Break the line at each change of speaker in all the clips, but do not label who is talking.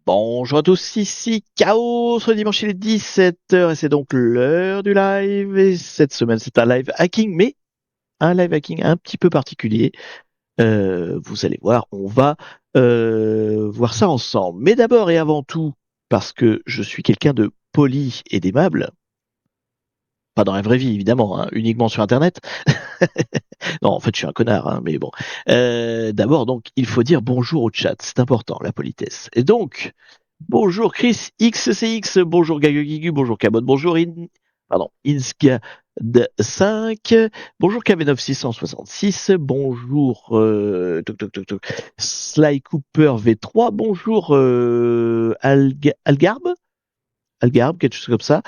Bonjour à tous, ici Chaos, le dimanche il est 17h et c'est donc l'heure du live. Et cette semaine c'est un live hacking, mais un live hacking un petit peu particulier. Vous allez voir, on va voir ça ensemble. Mais d'abord et avant tout, parce que je suis quelqu'un de poli et d'aimable, pas dans la vraie vie évidemment, hein, uniquement sur Internet. Non, en fait je suis un connard, hein, mais bon. D'abord donc il faut dire bonjour au chat, c'est important la politesse. Et donc bonjour Chris XCX, bonjour Gagugigu, bonjour Cabot, bonjour Inska 5, bonjour Kamenov 666, bonjour Sly Cooper V3, bonjour Algarb, quelque chose comme ça.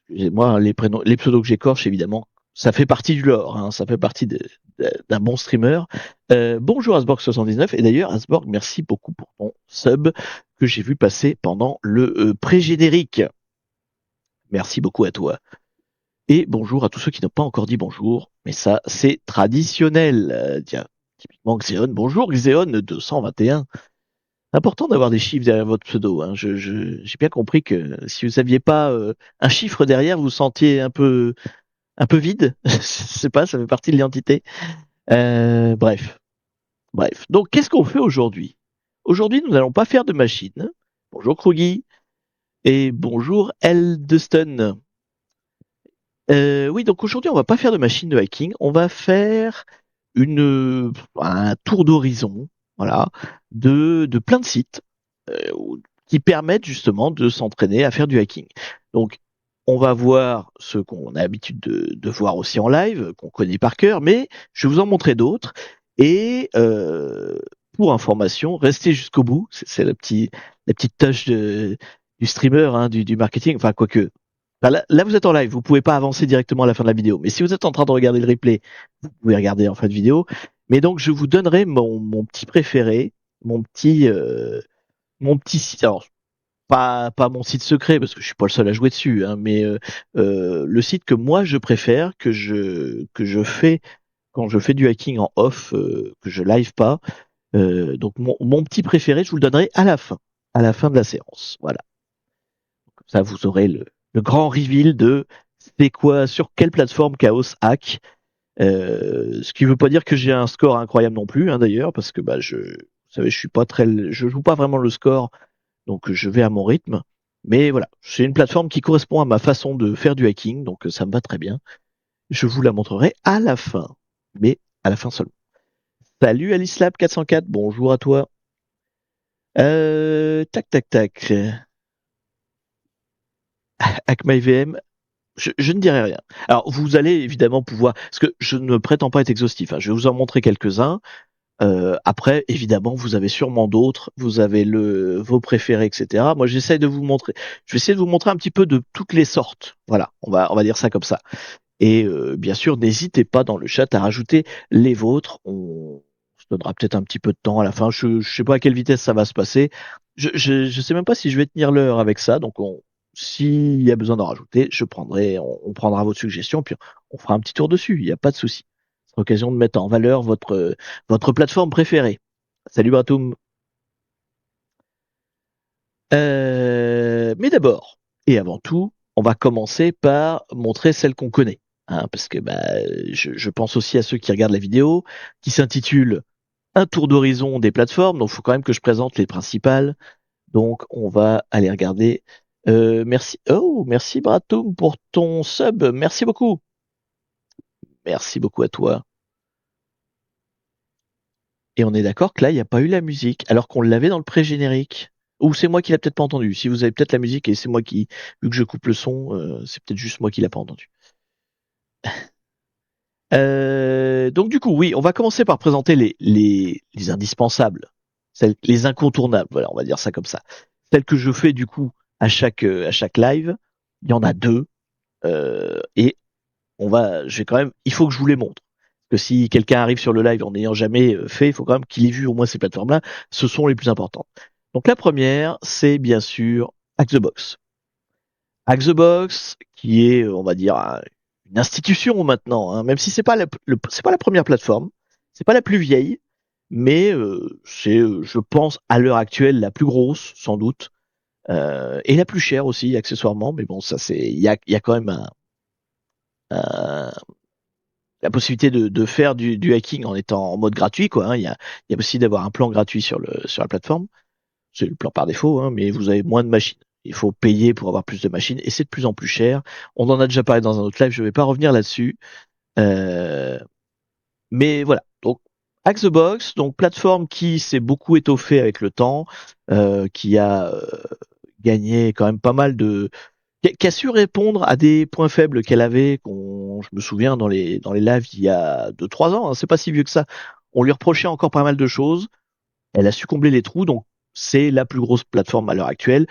Moi, les prénoms, les pseudos que j'écorche, évidemment, ça fait partie du lore, hein, ça fait partie d'un bon streamer. Bonjour Asborg79, et d'ailleurs, Asborg, merci beaucoup pour ton sub que j'ai vu passer pendant le pré-générique. Merci beaucoup à toi. Et bonjour à tous ceux qui n'ont pas encore dit bonjour, mais ça, c'est traditionnel. Tiens, typiquement Xeon, bonjour Xeon 221. Important d'avoir des chiffres derrière votre pseudo. Hein. J'ai bien compris que si vous n'aviez pas un chiffre derrière, vous vous sentiez un peu vide. Je sais pas, ça fait partie de l'identité. Bref. Donc, qu'est-ce qu'on fait aujourd'hui? Aujourd'hui, nous n'allons pas faire de machine. Bonjour Kruggy et bonjour Eldeston. Oui, donc aujourd'hui, on va pas faire de machine de hacking. On va faire un tour d'horizon, voilà, de plein de sites qui permettent justement de s'entraîner à faire du hacking. Donc, on va voir ce qu'on a l'habitude de voir aussi en live, qu'on connaît par cœur, mais je vais vous en montrer d'autres. Et pour information, restez jusqu'au bout. C'est la petite tâche du streamer, hein, du marketing. Enfin, quoique. Enfin, là, vous êtes en live, vous pouvez pas avancer directement à la fin de la vidéo. Mais si vous êtes en train de regarder le replay, vous pouvez regarder en fin de vidéo. Mais donc, je vous donnerai mon petit préféré, mon petit site. Alors, pas mon site secret parce que je suis pas le seul à jouer dessus, hein, mais le site que moi je préfère, que je fais quand je fais du hacking en off, que je live pas. Donc mon petit préféré, je vous le donnerai à la fin de la séance. Voilà. Comme ça, vous aurez le grand reveal de c'est quoi, sur quelle plateforme Chaos hack. Ce qui veut pas dire que j'ai un score incroyable non plus, hein, d'ailleurs, parce que vous savez, je joue pas vraiment le score, donc je vais à mon rythme. Mais voilà, c'est une plateforme qui correspond à ma façon de faire du hacking, donc ça me va très bien. Je vous la montrerai à la fin, mais à la fin seulement. Salut Alicelab 404, bonjour à toi. Tac tac tac. Hack My VM, je ne dirai rien. Alors vous allez évidemment pouvoir, parce que je ne prétends pas être exhaustif, hein, je vais vous en montrer quelques-uns. Après, évidemment, vous avez sûrement d'autres, vous avez vos préférés, etc. Moi, j'essaie de vous montrer, je vais essayer de vous montrer un petit peu de toutes les sortes. Voilà, on va dire ça comme ça. Et bien sûr, n'hésitez pas dans le chat à rajouter les vôtres. On se donnera peut-être un petit peu de temps à la fin. Je sais pas à quelle vitesse ça va se passer. Je sais même pas si je vais tenir l'heure avec ça. Donc, s'il y a besoin d'en rajouter, on prendra votre suggestion, puis on fera un petit tour dessus. Il n'y a pas de souci. C'est l'occasion de mettre en valeur votre plateforme préférée. Salut Bratoum. Mais d'abord, et avant tout, on va commencer par montrer celle qu'on connaît. Hein, parce que je pense aussi à ceux qui regardent la vidéo, qui s'intitule Un tour d'horizon des plateformes. Donc, il faut quand même que je présente les principales. Donc, on va aller regarder. Merci. Oh, merci Bratoum pour ton sub. Merci beaucoup. Merci beaucoup à toi. Et on est d'accord que là, il n'y a pas eu la musique, alors qu'on l'avait dans le pré-générique. Ou c'est moi qui l'ai peut-être pas entendu. Si vous avez peut-être la musique et c'est moi qui, vu que je coupe le son, c'est peut-être juste moi qui l'a pas entendu. Donc du coup, oui, on va commencer par présenter les indispensables, les incontournables. Voilà, on va dire ça comme ça. Celles que je fais du coup à chaque live. Il y en a deux et je vais quand même, il faut que je vous les montre. Parce que si quelqu'un arrive sur le live en n'ayant jamais fait, il faut quand même qu'il ait vu au moins ces plateformes-là. Ce sont les plus importantes. Donc la première, c'est bien sûr Hack the Box. Hack the Box, qui est, on va dire, une institution maintenant, hein, même si c'est pas la première plateforme, c'est pas la plus vieille, mais c'est, je pense, à l'heure actuelle, la plus grosse, sans doute. et la plus chère aussi accessoirement, mais bon ça c'est il y a quand même un- la possibilité de faire du hacking en étant en mode gratuit quoi. Hein. Il y a aussi d'avoir un plan gratuit sur la plateforme, c'est le plan par défaut, hein, mais vous avez moins de machines. Il faut payer pour avoir plus de machines et c'est de plus en plus cher. On en a déjà parlé dans un autre live, je vais pas revenir là-dessus. Euh, mais voilà. Donc Hack the Box, donc plateforme qui s'est beaucoup étoffée avec le temps, qui a gagné quand même pas mal qui a su répondre à des points faibles qu'elle avait, je me souviens dans les lives il y a 2-3 ans, hein, c'est pas si vieux que ça. On lui reprochait encore pas mal de choses. Elle a su combler les trous, donc c'est la plus grosse plateforme à l'heure actuelle.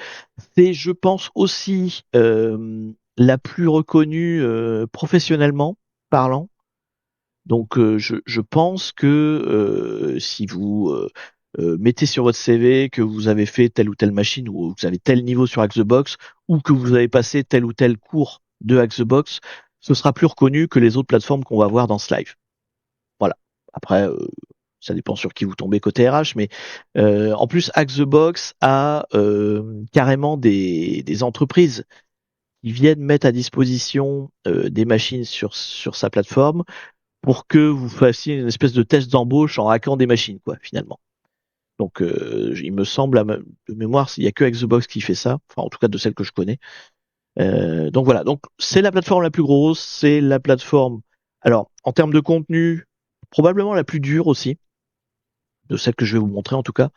C'est, je pense, aussi la plus reconnue professionnellement parlant. Donc je pense que si vous mettez sur votre CV que vous avez fait telle ou telle machine ou vous avez tel niveau sur Hack the Box ou que vous avez passé tel ou tel cours de Hack the Box, ce sera plus reconnu que les autres plateformes qu'on va voir dans ce live. Voilà. Après, ça dépend sur qui vous tombez côté RH, mais en plus Hack the Box a carrément des entreprises qui viennent mettre à disposition des machines sur sa plateforme pour que vous fassiez une espèce de test d'embauche en hackant des machines, quoi, finalement. Donc, il me semble, de mémoire, il n'y a que Xbox qui fait ça, enfin, en tout cas de celles que je connais. Donc voilà, donc c'est la plateforme la plus grosse, c'est la plateforme, alors, en termes de contenu, probablement la plus dure aussi, de celle que je vais vous montrer en tout cas.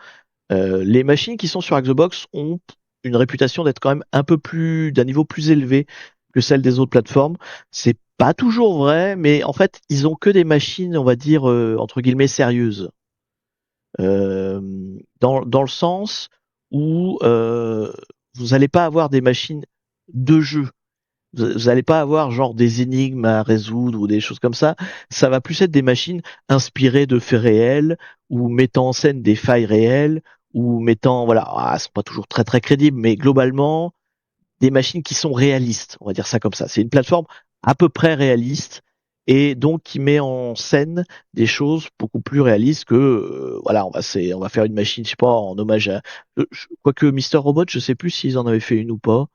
Les machines qui sont sur Xbox ont une réputation d'être quand même un peu plus, d'un niveau plus élevé que celle des autres plateformes. C'est pas toujours vrai, mais en fait, ils ont que des machines, on va dire, entre guillemets, sérieuses. Euh, dans le sens où vous n'allez pas avoir des machines de jeu. Vous n'allez pas avoir genre des énigmes à résoudre ou des choses comme ça. Ça va plus être des machines inspirées de faits réels ou mettant en scène des failles réelles ou mettant, voilà, elles sont pas toujours très très crédibles, mais globalement des machines qui sont réalistes. On va dire ça comme ça. C'est une plateforme à peu près réaliste et donc qui met en scène des choses beaucoup plus réalistes que voilà, on va faire une machine, je sais pas, en hommage à quoique Mister Robot, je sais plus s'ils en avaient fait une ou pas.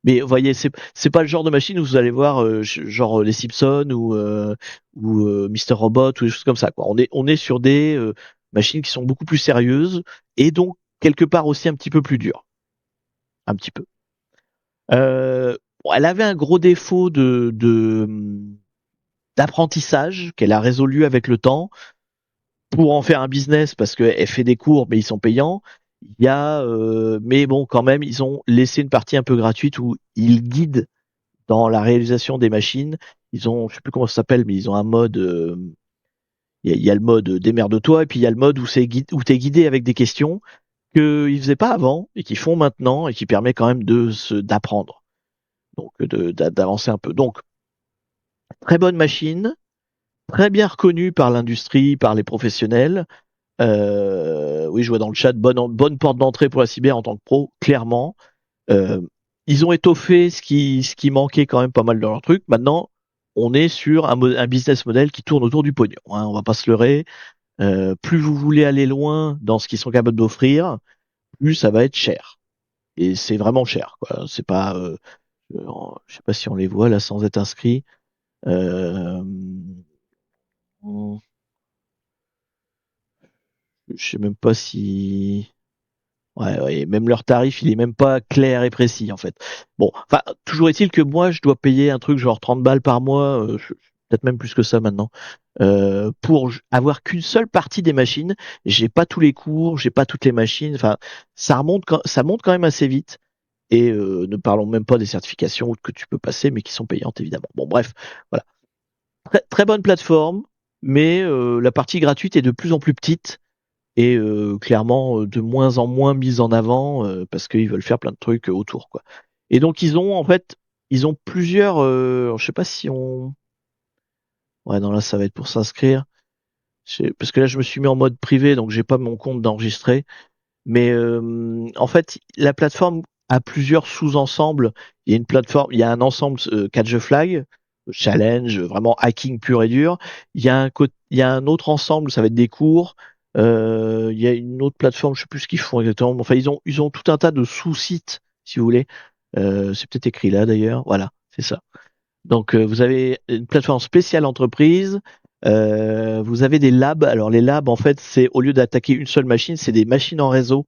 Mais vous voyez, c'est pas le genre de machine où vous allez voir genre les Simpsons ou Mister Robot ou des choses comme ça quoi. On est sur des machines qui sont beaucoup plus sérieuses et donc quelque part aussi un petit peu plus dures, un petit peu. Bon, elle avait un gros défaut d'apprentissage qu'elle a résolu avec le temps pour en faire un business parce qu'elle fait des cours mais ils sont payants. Mais bon quand même ils ont laissé une partie un peu gratuite où ils guident dans la réalisation des machines. Ils ont, je sais plus comment ça s'appelle, mais ils ont un mode. Il y a le mode démerde-toi et puis il y a le mode où t'es guidé avec des questions qu'ils faisaient pas avant et qu'ils font maintenant et qui permet quand même d'apprendre, donc d'avancer un peu. Donc très bonne machine, très bien reconnue par l'industrie, par les professionnels. Oui, je vois dans le chat, bonne porte d'entrée pour la cyber en tant que pro, clairement. Euh, Ils ont étoffé ce qui manquait quand même pas mal dans leur truc. Maintenant, on est sur un business model qui tourne autour du pognon. Hein, on va pas se leurrer. Plus vous voulez aller loin dans ce qu'ils sont capables d'offrir, plus ça va être cher. Et c'est vraiment cher, quoi. C'est pas, je sais pas si on les voit là sans être inscrit. Euh, je sais même pas si. Ouais, ouais, même leur tarif, il est même pas clair et précis en fait. Bon, enfin, toujours est-il que moi, je dois payer un truc genre 30 balles par mois, peut-être même plus que ça maintenant, pour avoir qu'une seule partie des machines. J'ai pas tous les cours, j'ai pas toutes les machines. Enfin, ça monte quand même assez vite. Et ne parlons même pas des certifications que tu peux passer, mais qui sont payantes évidemment. Bon, bref, voilà. Très, très bonne plateforme, mais la partie gratuite est de plus en plus petite et clairement de moins en moins mise en avant parce qu'ils veulent faire plein de trucs autour quoi. Et donc ils ont plusieurs alors, je sais pas si on ouais non là ça va être pour s'inscrire. Parce que là je me suis mis en mode privé donc j'ai pas mon compte d'enregistré mais en fait la plateforme a plusieurs sous-ensembles. Il y a une plateforme, il y a un ensemble Catch the Flag, challenge, vraiment hacking pur et dur. Il y a un autre ensemble, ça va être des cours. Il y a une autre plateforme, je sais plus ce qu'ils font exactement. Enfin, ils ont tout un tas de sous-sites, si vous voulez. C'est peut-être écrit là d'ailleurs. Voilà, c'est ça. Donc, vous avez une plateforme spéciale entreprise. Vous avez des labs. Alors, les labs, en fait, c'est au lieu d'attaquer une seule machine, c'est des machines en réseau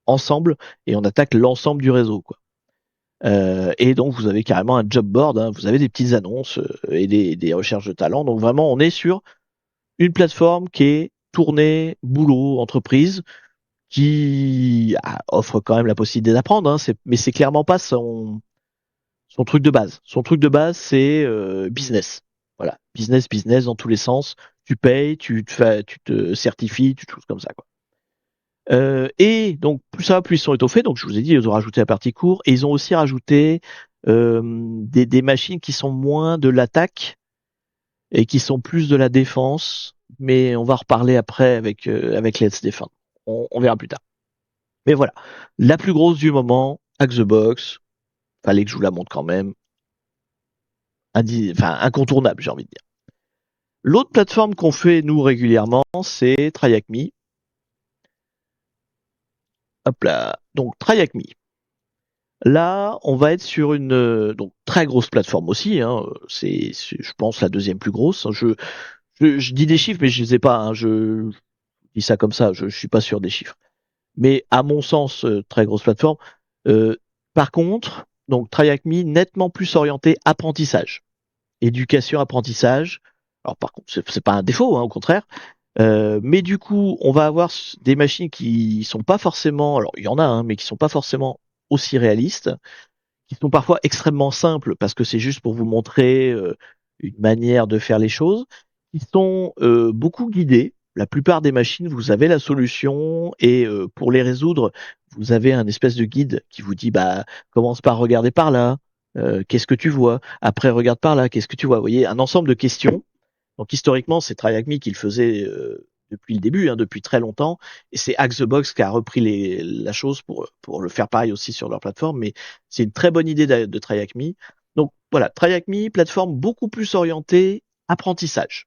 ensemble et on attaque l'ensemble du réseau, quoi. Et donc, vous avez carrément un job board. Hein, vous avez des petites annonces et des recherches de talents. Donc, vraiment, on est sur une plateforme qui est tournée boulot entreprise qui offre quand même la possibilité d'apprendre. Hein, mais c'est clairement pas son truc de base. Son truc de base, c'est business. Voilà, business dans tous les sens. Tu payes, tu te certifies, tu te choses comme ça, quoi. Et donc plus ça va, plus ils sont étoffés. Donc je vous ai dit, ils ont rajouté la partie cours et ils ont aussi rajouté des machines qui sont moins de l'attaque et qui sont plus de la défense. Mais on va reparler après avec Let's Defend. On verra plus tard. Mais voilà, la plus grosse du moment, Hack the Box. Fallait que je vous la montre quand même. Enfin, incontournable, j'ai envie de dire. L'autre plateforme qu'on fait nous régulièrement, c'est TryHackMe. Hop là. Donc TryHackMe. Là, on va être sur une donc très grosse plateforme aussi. Hein. C'est, je pense, la deuxième plus grosse. Je dis des chiffres, mais je les ai pas. Hein. Je dis ça comme ça. Je suis pas sûr des chiffres. Mais à mon sens, très grosse plateforme. Euh, Par contre, donc TryHackMe nettement plus orienté apprentissage, éducation, apprentissage. Alors par contre, c'est pas un défaut, hein, au contraire. Mais du coup, on va avoir des machines qui sont pas forcément, alors il y en a, hein, mais qui sont pas forcément aussi réalistes, qui sont parfois extrêmement simples parce que c'est juste pour vous montrer une manière de faire les choses, qui sont beaucoup guidées. La plupart des machines, vous avez la solution et pour les résoudre, vous avez un espèce de guide qui vous dit bah commence par regarder par là, qu'est-ce que tu vois? Après regarde par là, qu'est-ce que tu vois? Vous voyez, un ensemble de questions. Donc historiquement, c'est TryHackMe qui le faisait depuis le début, hein, depuis très longtemps, et c'est Hack the Box qui a repris la chose pour le faire pareil aussi sur leur plateforme, mais c'est une très bonne idée de TryHackMe. Donc voilà, TryHackMe, plateforme beaucoup plus orientée apprentissage.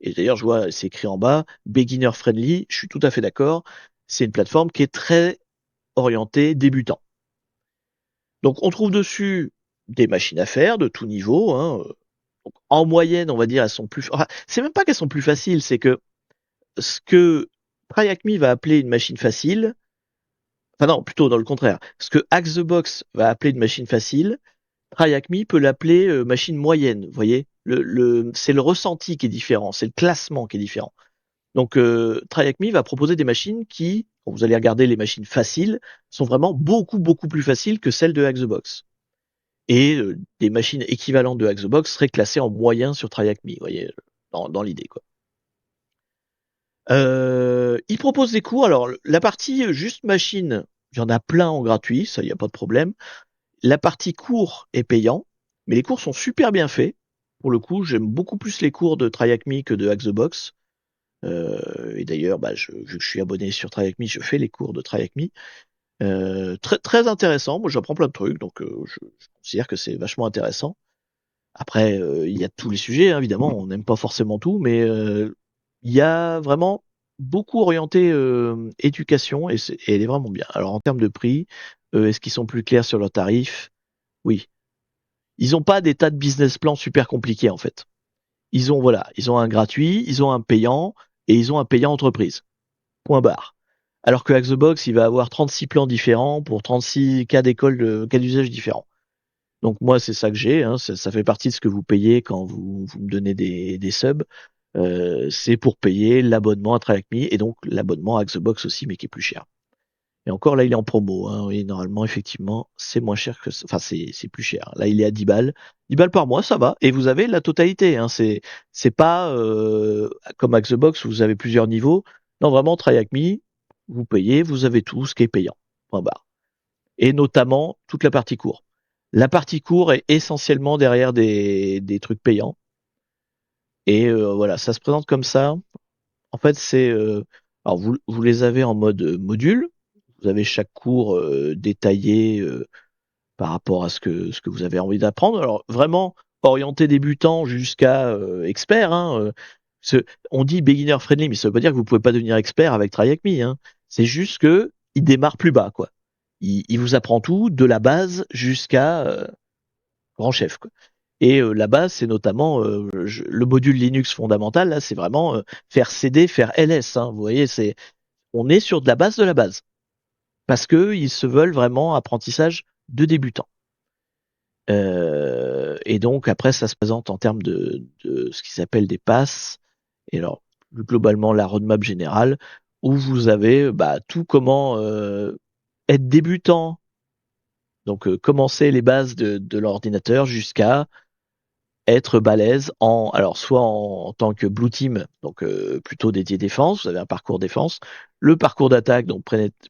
Et d'ailleurs, je vois, c'est écrit en bas, beginner friendly, je suis tout à fait d'accord, c'est une plateforme qui est très orientée débutant. Donc on trouve dessus des machines à faire de tout niveau, hein. Donc, en moyenne, on va dire, elles sont plus. Enfin, c'est même pas qu'elles sont plus faciles, c'est que ce que TryHackMe va appeler une machine facile, enfin non, plutôt dans le contraire, ce que Hack the Box va appeler une machine facile, TryHackMe peut l'appeler machine moyenne. Vous voyez, c'est le ressenti qui est différent, c'est le classement qui est différent. Donc TryHackMe va proposer des machines qui, quand vous allez regarder les machines faciles, sont vraiment beaucoup plus faciles que celles de Hack the Box. Et des machines équivalentes de Hack the Box seraient classées en moyen sur TryHackMe, vous voyez, dans l'idée, quoi. Il propose des cours. Alors, la partie juste machine, il y en a plein en gratuit, ça, il n'y a pas de problème. La partie cours est payant, mais les cours sont super bien faits. Pour le coup, j'aime beaucoup plus les cours de TryHackMe que de Hack the Box. Et d'ailleurs, bah, vu que je suis abonné sur TryHackMe, je fais les cours de TryHackMe. Très intéressant. Moi, j'apprends plein de trucs, donc je considère que c'est vachement intéressant. Après, il y a tous les sujets, hein, évidemment, on n'aime pas forcément tout, mais il y a vraiment beaucoup orienté éducation et elle est vraiment bien. Alors en termes de prix, est-ce qu'ils sont plus clairs sur leurs tarifs? Oui. Ils n'ont pas des tas de business plans super compliqués en fait. Ils ont un gratuit, ils ont un payant et ils ont un payant entreprise. Point barre. Alors que Hack the Box, il va avoir 36 plans différents pour 36 cas d'école, cas d'usage différents. Donc moi, c'est ça que j'ai. Hein, ça fait partie de ce que vous payez quand vous me donnez des subs. C'est pour payer l'abonnement à TryHackMe et donc l'abonnement à Xbox aussi, mais qui est plus cher. Et encore là, il est en promo. Hein, oui, normalement, effectivement, c'est moins cher que, enfin, c'est plus cher. Là, il est à 10 balles. 10 balles par mois, ça va. Et vous avez la totalité. Hein, c'est pas comme à Xbox où vous avez plusieurs niveaux. Non, vraiment, TryHackMe, vous payez, vous avez tout ce qui est payant. Point barre. Et notamment toute la partie cours. La partie cours est essentiellement derrière des trucs payants. Et voilà, ça se présente comme ça. En fait, alors vous les avez en mode module. Vous avez chaque cours détaillé par rapport à ce que vous avez envie d'apprendre. Alors vraiment orienté débutant jusqu'à expert. Hein, On dit beginner friendly, mais ça veut pas dire que vous pouvez pas devenir expert avec Try Hack Me, hein. C'est juste que il démarre plus bas, quoi. Il vous apprend tout, de la base jusqu'à grand chef, quoi. Et la base, c'est notamment le module Linux fondamental. Là, c'est vraiment faire CD, faire LS, hein. Vous voyez, on est sur de la base de la base, parce que ils se veulent vraiment apprentissage de débutants. Et donc après, ça se présente en termes de ce qui s'appelle des passes. Et alors, plus globalement, la roadmap générale, où vous avez tout comment être débutant, donc commencer les bases de l'ordinateur jusqu'à être balèze alors soit en tant que blue team, donc plutôt dédié défense, vous avez un parcours défense, le parcours d'attaque, donc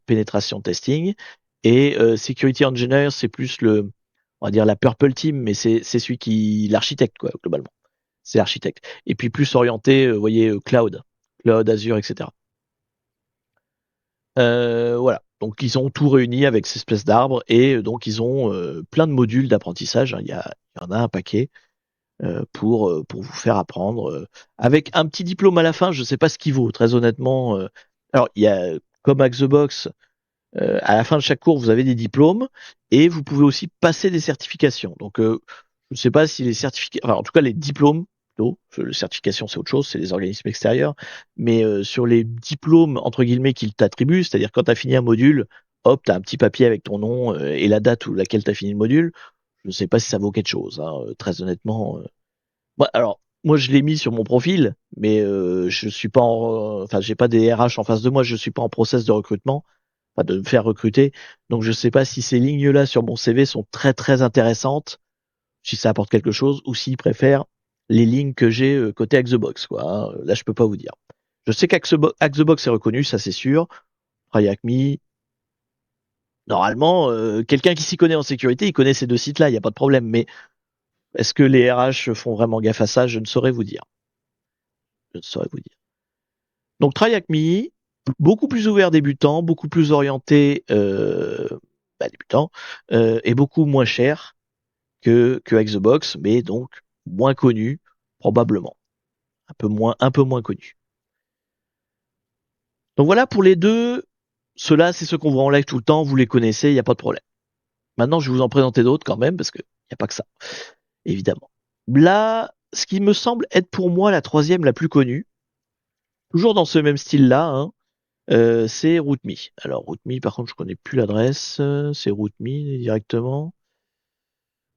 pénétration testing, et security engineer, c'est plus on va dire la purple team, mais c'est celui l'architecte, quoi, globalement. C'est l'architecte. Et puis plus orienté, vous voyez, cloud, Azure, etc. Voilà. Donc ils ont tout réuni avec cette espèce d'arbre, et donc ils ont plein de modules d'apprentissage, hein. Il y en a un paquet pour vous faire apprendre avec un petit diplôme à la fin. Je sais pas ce qu'il vaut, très honnêtement. Alors il y a comme Hack the Box, à la fin de chaque cours vous avez des diplômes, et vous pouvez aussi passer des certifications. Donc je sais pas si les certificats, enfin en tout cas les diplômes, plutôt, les certifications c'est autre chose, c'est les organismes extérieurs, mais sur les diplômes entre guillemets qu'ils t'attribuent, c'est-à-dire quand tu as fini un module, hop, tu as un petit papier avec ton nom et la date où laquelle tu as fini le module. Je ne sais pas si ça vaut quelque chose, hein, très honnêtement. Alors, moi, je l'ai mis sur mon profil, mais je suis pas enfin, j'ai pas des RH en face de moi, je suis pas en process de recrutement, enfin, de me faire recruter. Donc, je sais pas si ces lignes-là sur mon CV sont très, très intéressantes, si ça apporte quelque chose, ou s'ils préfèrent les lignes que j'ai côté Hack the Box, quoi, hein. Là, je peux pas vous dire. Je sais qu'Hack the Box est reconnu, ça c'est sûr. Try Hack Me, normalement, quelqu'un qui s'y connaît en sécurité, il connaît ces deux sites-là, il n'y a pas de problème. Mais est-ce que les RH font vraiment gaffe à ça? Je ne saurais vous dire. Je ne saurais vous dire. Donc Try Hack Me, beaucoup plus ouvert débutant, beaucoup plus orienté débutant, et beaucoup moins cher que Hack the Box, mais donc moins connu, probablement. Un peu moins connu. Donc voilà pour les deux. Ceux-là, c'est ceux qu'on voit en live tout le temps, vous les connaissez, il n'y a pas de problème. Maintenant, je vais vous en présenter d'autres quand même, parce qu'il n'y a pas que ça, évidemment. Là, ce qui me semble être pour moi la troisième la plus connue, toujours dans ce même style-là, hein, c'est RootMe. Alors RootMe, par contre, je connais plus l'adresse. C'est RootMe directement.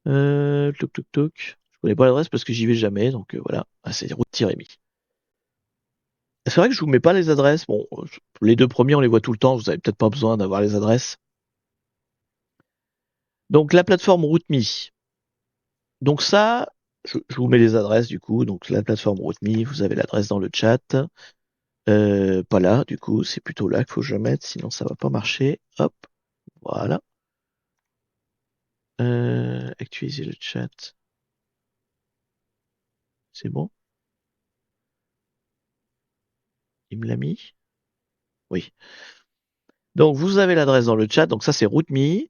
Toc toc toc. Je connais pas l'adresse parce que j'y vais jamais, donc voilà. Ah, c'est root-me. C'est vrai que je vous mets pas les adresses. Bon, les deux premiers, on les voit tout le temps. Vous avez peut-être pas besoin d'avoir les adresses. Donc la plateforme RootMe. Donc ça, je vous mets les adresses du coup. Donc la plateforme RootMe, vous avez l'adresse dans le chat. Pas là, du coup, c'est plutôt là qu'il faut que je mette, sinon ça va pas marcher. Hop, voilà. Actualiser le chat. C'est bon? Il me l'a mis? Oui. Donc vous avez l'adresse dans le chat, donc ça c'est RootMe.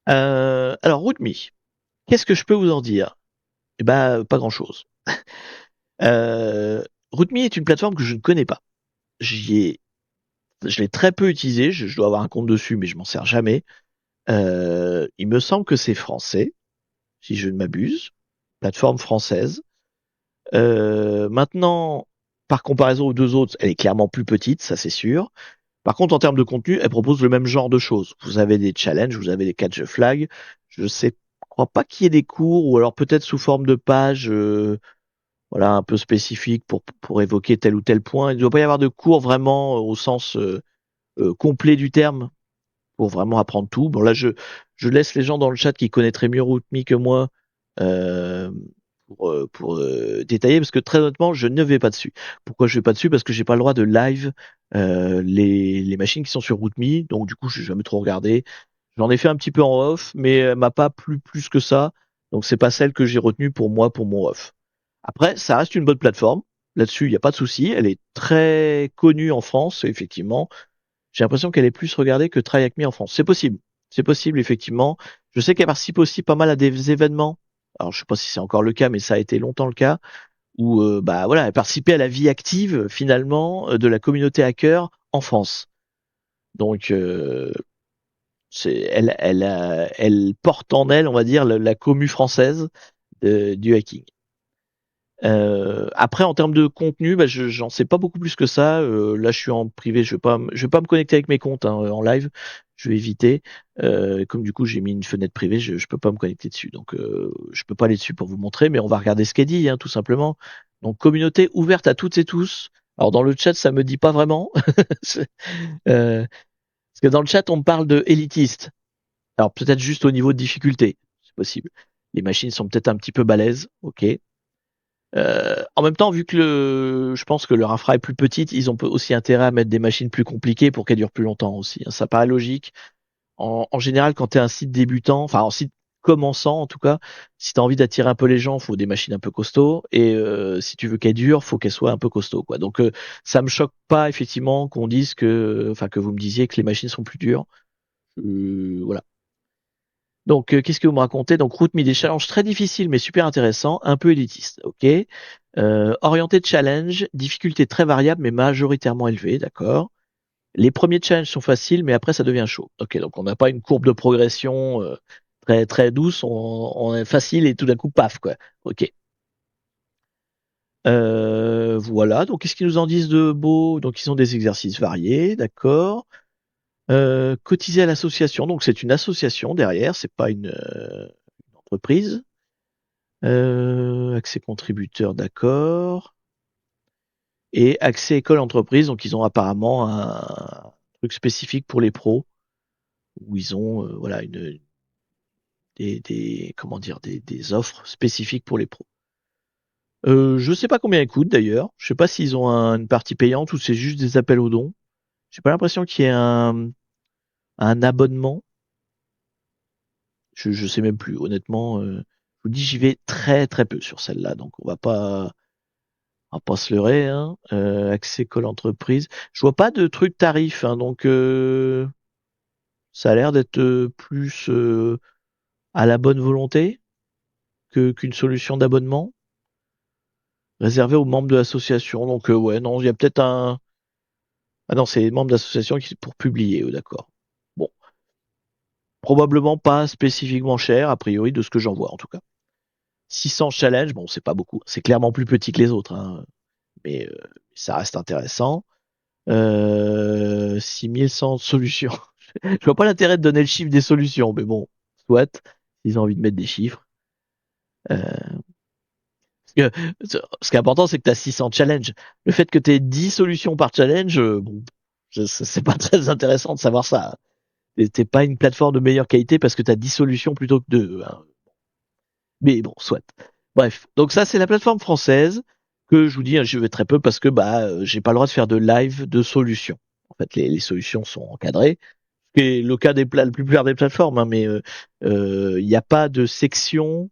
Alors RootMe, qu'est-ce que je peux vous en dire? Eh ben, pas grand-chose. RootMe est une plateforme que je ne connais pas. Je l'ai très peu utilisé, je dois avoir un compte dessus, mais je m'en sers jamais. Il me semble que c'est français, si je ne m'abuse. Plateforme française. Maintenant, par comparaison aux deux autres, elle est clairement plus petite, ça c'est sûr. Par contre, en termes de contenu, elle propose le même genre de choses. Vous avez des challenges, vous avez des catch the flag. Je crois pas qu'il y ait des cours, ou alors peut-être sous forme de pages, voilà, un peu spécifiques pour évoquer tel ou tel point. Il ne doit pas y avoir de cours vraiment au sens complet du terme pour vraiment apprendre tout. Bon là, je laisse les gens dans le chat qui connaîtraient mieux RootMe que moi euh, pour détailler, parce que très honnêtement, je ne vais pas dessus. Pourquoi je vais pas dessus? Parce que j'ai pas le droit de live les machines qui sont sur RootMe, donc du coup, je n'ai jamais trop regardé. J'en ai fait un petit peu en off, mais elle m'a pas plu plus que ça, donc c'est pas celle que j'ai retenue pour moi, pour mon off. Après, ça reste une bonne plateforme. Là-dessus, il n'y a pas de souci. Elle est très connue en France, effectivement. J'ai l'impression qu'elle est plus regardée que Try Hack Me en France. C'est possible. C'est possible, effectivement. Je sais qu'elle participe aussi pas mal à des événements. Alors, je sais pas si c'est encore le cas, mais ça a été longtemps le cas, où bah voilà, elle participait à la vie active finalement de la communauté hacker en France. Donc elle porte en elle, on va dire, la commu française du hacking. Après, en termes de contenu, bah, j'en sais pas beaucoup plus que ça. Là, je suis en privé, je vais pas me connecter avec mes comptes hein, en live. Je vais éviter. Comme du coup, j'ai mis une fenêtre privée, je peux pas me connecter dessus. Donc, je peux pas aller dessus pour vous montrer, mais on va regarder ce qu'elle dit, hein, tout simplement. Donc, communauté ouverte à toutes et tous. Alors, dans le chat, ça me dit pas vraiment. Euh, parce que dans le chat, on me parle de élitiste. Alors, peut-être juste au niveau de difficulté, c'est possible. Les machines sont peut-être un petit peu balèzes, ok. En même temps, vu que je pense que leur infra est plus petite, ils ont aussi intérêt à mettre des machines plus compliquées pour qu'elles durent plus longtemps aussi, hein. Ça paraît logique. En général, quand tu es un site débutant, enfin un site commençant en tout cas, si tu as envie d'attirer un peu les gens, faut des machines un peu costauds. Et si tu veux qu'elles durent, faut qu'elles soient un peu costauds, quoi. Donc ça me choque pas effectivement qu'on dise enfin que vous me disiez que les machines sont plus dures. Voilà. Donc, qu'est-ce que vous me racontez? Donc, Route des challenges très difficiles mais super intéressants, un peu élitistes, ok. Orienté de challenge, difficulté très variable mais majoritairement élevée, d'accord. Les premiers challenges sont faciles mais après ça devient chaud. Ok, donc on n'a pas une courbe de progression très très douce, on est facile et tout d'un coup paf quoi. Ok. Voilà, donc qu'est-ce qu'ils nous en disent de beau? Donc ils ont des exercices variés, d'accord. Cotiser à l'association, donc c'est une association derrière, c'est pas une entreprise. Accès contributeur, d'accord. Et accès école entreprise, donc ils ont apparemment un truc spécifique pour les pros, où ils ont voilà comment dire des offres spécifiques pour les pros. Je sais pas combien ils coûtent d'ailleurs. Je sais pas s'ils ont une partie payante ou c'est juste des appels aux dons. J'ai pas l'impression qu'il y ait un abonnement. Je sais même plus. Honnêtement, je vous dis j'y vais très très peu sur celle-là, donc on va pas se leurrer, hein. Accès call entreprise. Je vois pas de truc tarif, hein, donc ça a l'air d'être plus à la bonne volonté qu'une solution d'abonnement réservée aux membres de l'association. Donc ouais, non, il y a peut-être un. Ah non, c'est les membres d'association qui pour publier, d'accord. Bon, probablement pas spécifiquement cher, a priori, de ce que j'en vois en tout cas. 600 challenge, bon, c'est pas beaucoup. C'est clairement plus petit que les autres, hein, mais ça reste intéressant. 6100 solutions. Je vois pas l'intérêt de donner le chiffre des solutions, mais bon, soit, s'ils ont envie de mettre des chiffres. Euh, parce que, ce qui est important, c'est que tu as 600 challenges. Le fait que tu aies 10 solutions par challenge, bon, c'est pas très intéressant de savoir ça. T'es pas une plateforme de meilleure qualité parce que tu as 10 solutions plutôt que 2, hein. Mais bon, soit. Bref, donc ça, c'est la plateforme française que je vous dis, hein, je vais très peu parce que bah, j'ai pas le droit de faire de live de solutions. En fait, les solutions sont encadrées, ce qui est le cas la plupart des plateformes, hein, mais il n'y a pas de section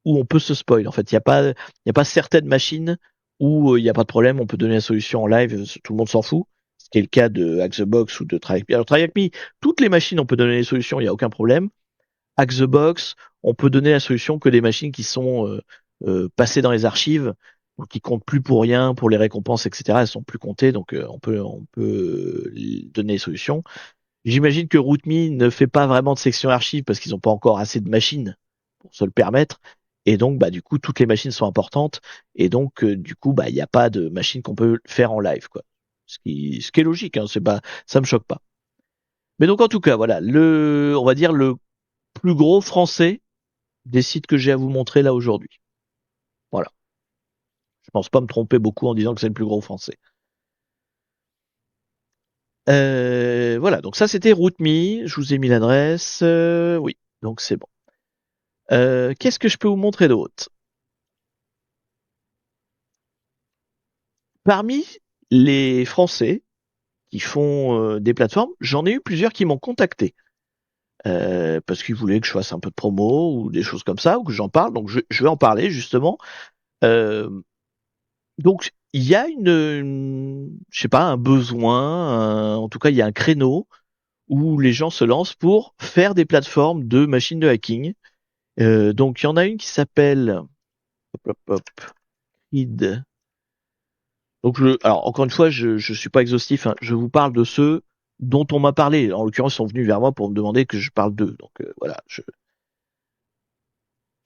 où on peut se spoil. En fait, il y a pas certaines machines où il n'y a pas de problème, on peut donner la solution en live, tout le monde s'en fout. Ce qui est le cas de Hack the Box ou de TryHackMe. Alors TryHackMe, toutes les machines, on peut donner les solutions, il n'y a aucun problème. Hack the Box, on peut donner la solution que des machines qui sont passées dans les archives, donc qui comptent plus pour rien, pour les récompenses, etc. Elles sont plus comptées, donc on peut donner les solutions. J'imagine que RootMe ne fait pas vraiment de section archive parce qu'ils n'ont pas encore assez de machines pour se le permettre. Et donc, bah, du coup, toutes les machines sont importantes. Et donc, du coup, bah, il n'y a pas de machine qu'on peut faire en live, quoi. Ce qui est logique, hein, ça me choque pas. Mais donc, en tout cas, voilà, on va dire le plus gros français des sites que j'ai à vous montrer là aujourd'hui. Voilà. Je pense pas me tromper beaucoup en disant que c'est le plus gros français. Voilà, donc ça c'était RootMe, je vous ai mis l'adresse, oui, donc c'est bon. Qu'est-ce que je peux vous montrer d'autre? Parmi les Français qui font des plateformes, j'en ai eu plusieurs qui m'ont contacté parce qu'ils voulaient que je fasse un peu de promo ou des choses comme ça, ou que j'en parle, donc je vais en parler justement. Euh, donc il y a je sais pas, un besoin, en tout cas il y a un créneau où les gens se lancent pour faire des plateformes de machines de hacking. Donc il y en a une qui s'appelle hop, hop, hop, Creed. Donc alors encore une fois, je suis pas exhaustif, hein, je vous parle de ceux dont on m'a parlé. En l'occurrence, ils sont venus vers moi pour me demander que je parle d'eux. Donc voilà.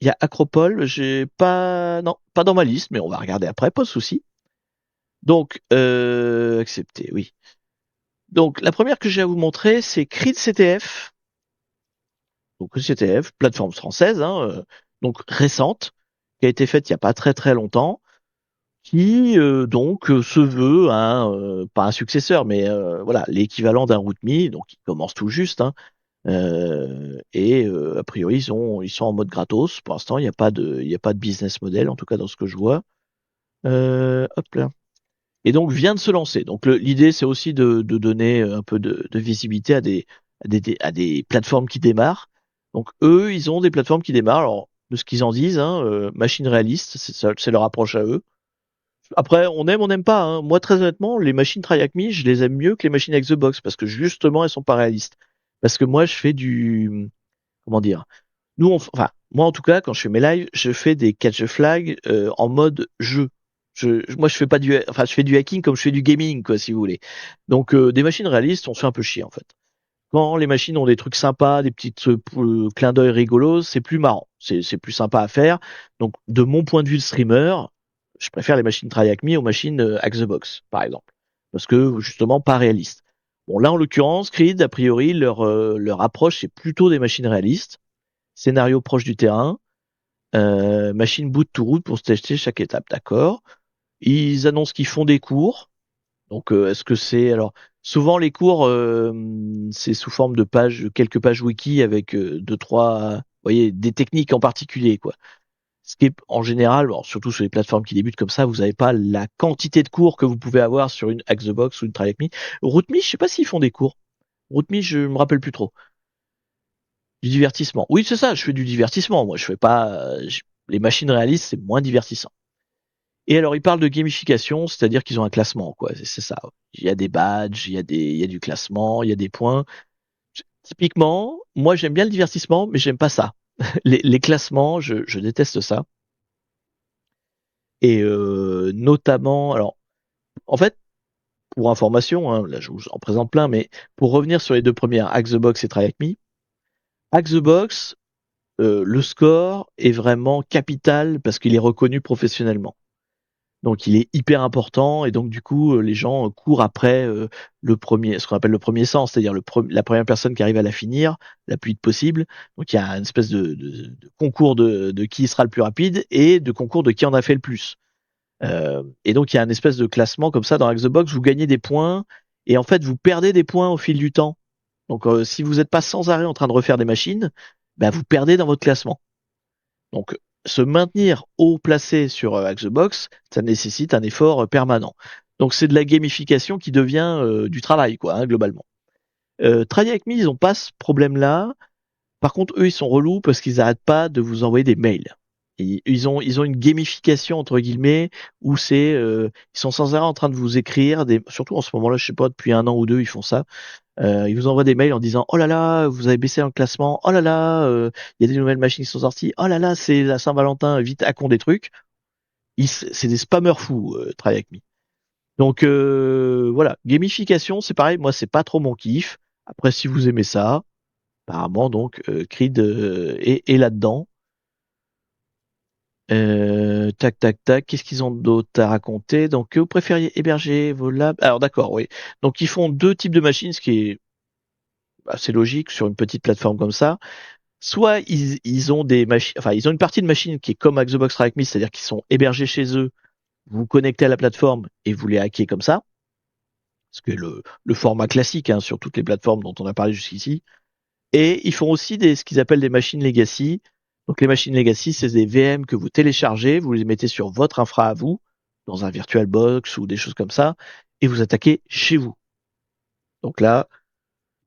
Il y a Acropole, j'ai pas, non, pas dans ma liste, mais on va regarder après, pas de souci. Donc accepté, oui. Donc la première que j'ai à vous montrer, c'est Creed CTF. Donc CTF, plateforme française, hein, donc récente, qui a été faite il y a pas très très longtemps, qui donc se veut pas un successeur, mais voilà l'équivalent d'un RootMe, donc il commence tout juste, hein, et a priori ils sont en mode gratos. Pour l'instant, il y a pas de business model, en tout cas dans ce que je vois. Hop là. Et donc vient de se lancer. Donc l'idée c'est aussi de donner un peu de visibilité à des plateformes qui démarrent. Donc eux, ils ont des plateformes qui démarrent. Alors de ce qu'ils en disent, hein, machine réaliste, c'est leur approche à eux. Après, on n'aime pas, hein. Moi, très honnêtement, les machines TryHackMe, je les aime mieux que les machines avec The Box parce que justement, elles sont pas réalistes. Parce que moi, je fais comment dire, enfin, moi en tout cas, quand je fais mes lives, je fais des catch the flag en mode jeu. Moi, je fais pas enfin, je fais du hacking comme je fais du gaming, quoi, si vous voulez. Donc, des machines réalistes, on se fait un peu chier, en fait. Quand les machines ont des trucs sympas, des petits clins d'œil rigolos, c'est plus marrant. C'est plus sympa à faire. Donc, de mon point de vue de streamer, je préfère les machines TryHackMe aux machines Hack the Box, par exemple. Parce que, justement, pas réalistes. Bon, là, en l'occurrence, Creed, a priori, leur approche, c'est plutôt des machines réalistes. Scénario proche du terrain. Machine boot to root pour se tester chaque étape, d'accord. Ils annoncent qu'ils font des cours. Donc, est-ce que c'est alors souvent les cours, c'est sous forme de pages, quelques pages wiki avec deux trois, vous voyez, des techniques en particulier, quoi. Ce qui est en général, alors, surtout sur les plateformes qui débutent comme ça, vous n'avez pas la quantité de cours que vous pouvez avoir sur une Hack the Box ou une Try Hack Me. RootMe, je sais pas s'ils font des cours. RootMe, je me rappelle plus trop. Du divertissement. Oui, c'est ça, je fais du divertissement. Moi, je fais pas. Les machines réalistes, c'est moins divertissant. Et alors, ils parlent de gamification, c'est-à-dire qu'ils ont un classement, quoi. C'est ça. Il y a des badges, il y a du classement, il y a des points. Typiquement, moi, j'aime bien le divertissement, mais j'aime pas ça. Les classements, je déteste ça. Et notamment, alors, en fait, pour information, hein, là, je vous en présente plein, mais pour revenir sur les deux premières, Hack the Box et Try Hack Me, Hack the Box, le score est vraiment capital parce qu'il est reconnu professionnellement. Donc il est hyper important et donc du coup les gens courent après le premier, ce qu'on appelle le premier sens, c'est-à-dire la première personne qui arrive à la finir la plus vite possible. Donc il y a une espèce de concours de qui sera le plus rapide et de concours de qui en a fait le plus. Et donc il y a une espèce de classement comme ça dans Hack the Box, vous gagnez des points et en fait vous perdez des points au fil du temps. Donc si vous n'êtes pas sans arrêt en train de refaire des machines, bah, vous perdez dans votre classement. Donc, se maintenir haut placé sur Hack the Box, ça nécessite un effort permanent. Donc, c'est de la gamification qui devient du travail, quoi, hein, globalement. Try Hack Me, ils ont pas ce problème-là. Par contre, eux, ils sont relous parce qu'ils n'arrêtent pas de vous envoyer des mails. Ils ont une gamification entre guillemets où ils sont sans arrêt en train de vous écrire surtout en ce moment-là, je sais pas, depuis un an ou deux, ils font ça. Ils vous envoient des mails en disant oh là là, vous avez baissé dans le classement, oh là là, il y a des nouvelles machines qui sont sorties, oh là là, c'est la Saint-Valentin, vite hackons des trucs. C'est des spammers fous, Try Hack Me. Donc voilà, gamification, c'est pareil, moi c'est pas trop mon kiff. Après, si vous aimez ça, apparemment donc Creed est là-dedans. Tac, tac, tac. Qu'est-ce qu'ils ont d'autre à raconter? Donc, que vous préfériez héberger vos labs? Alors, d'accord, oui. Donc, ils font deux types de machines, ce qui est assez logique sur une petite plateforme comme ça. Soit ils ont des machines, enfin, ils ont une partie de machines qui est comme Xbox Track Me, c'est-à-dire qu'ils sont hébergés chez eux. Vous vous connectez à la plateforme et vous les hackez comme ça. Ce qui est le format classique hein, sur toutes les plateformes dont on a parlé jusqu'ici. Et ils font aussi ce qu'ils appellent des machines legacy. Donc les machines legacy, c'est des VM que vous téléchargez, vous les mettez sur votre infra à vous, dans un VirtualBox ou des choses comme ça, et vous attaquez chez vous. Donc là,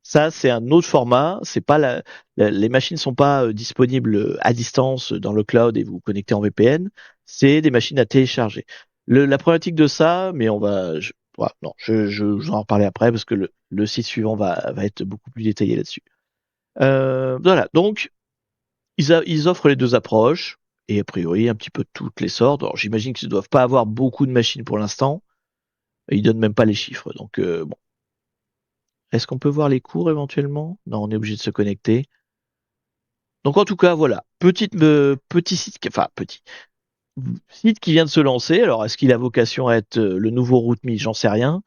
ça c'est un autre format. C'est pas les machines sont pas disponibles à distance dans le cloud et vous vous connectez en VPN. C'est des machines à télécharger. La problématique de ça, mais voilà, non, je vais en reparler après parce que le site suivant va être beaucoup plus détaillé là-dessus. Voilà, donc ils offrent les deux approches et a priori un petit peu toutes les sortes. Alors j'imagine qu'ils ne doivent pas avoir beaucoup de machines pour l'instant. Ils donnent même pas les chiffres. Donc bon. Est-ce qu'on peut voir les cours éventuellement? Non, on est obligé de se connecter. Donc en tout cas, voilà. Petit site, enfin petit. Site qui vient de se lancer. Alors est-ce qu'il a vocation à être le nouveau RootMe? J'en sais rien.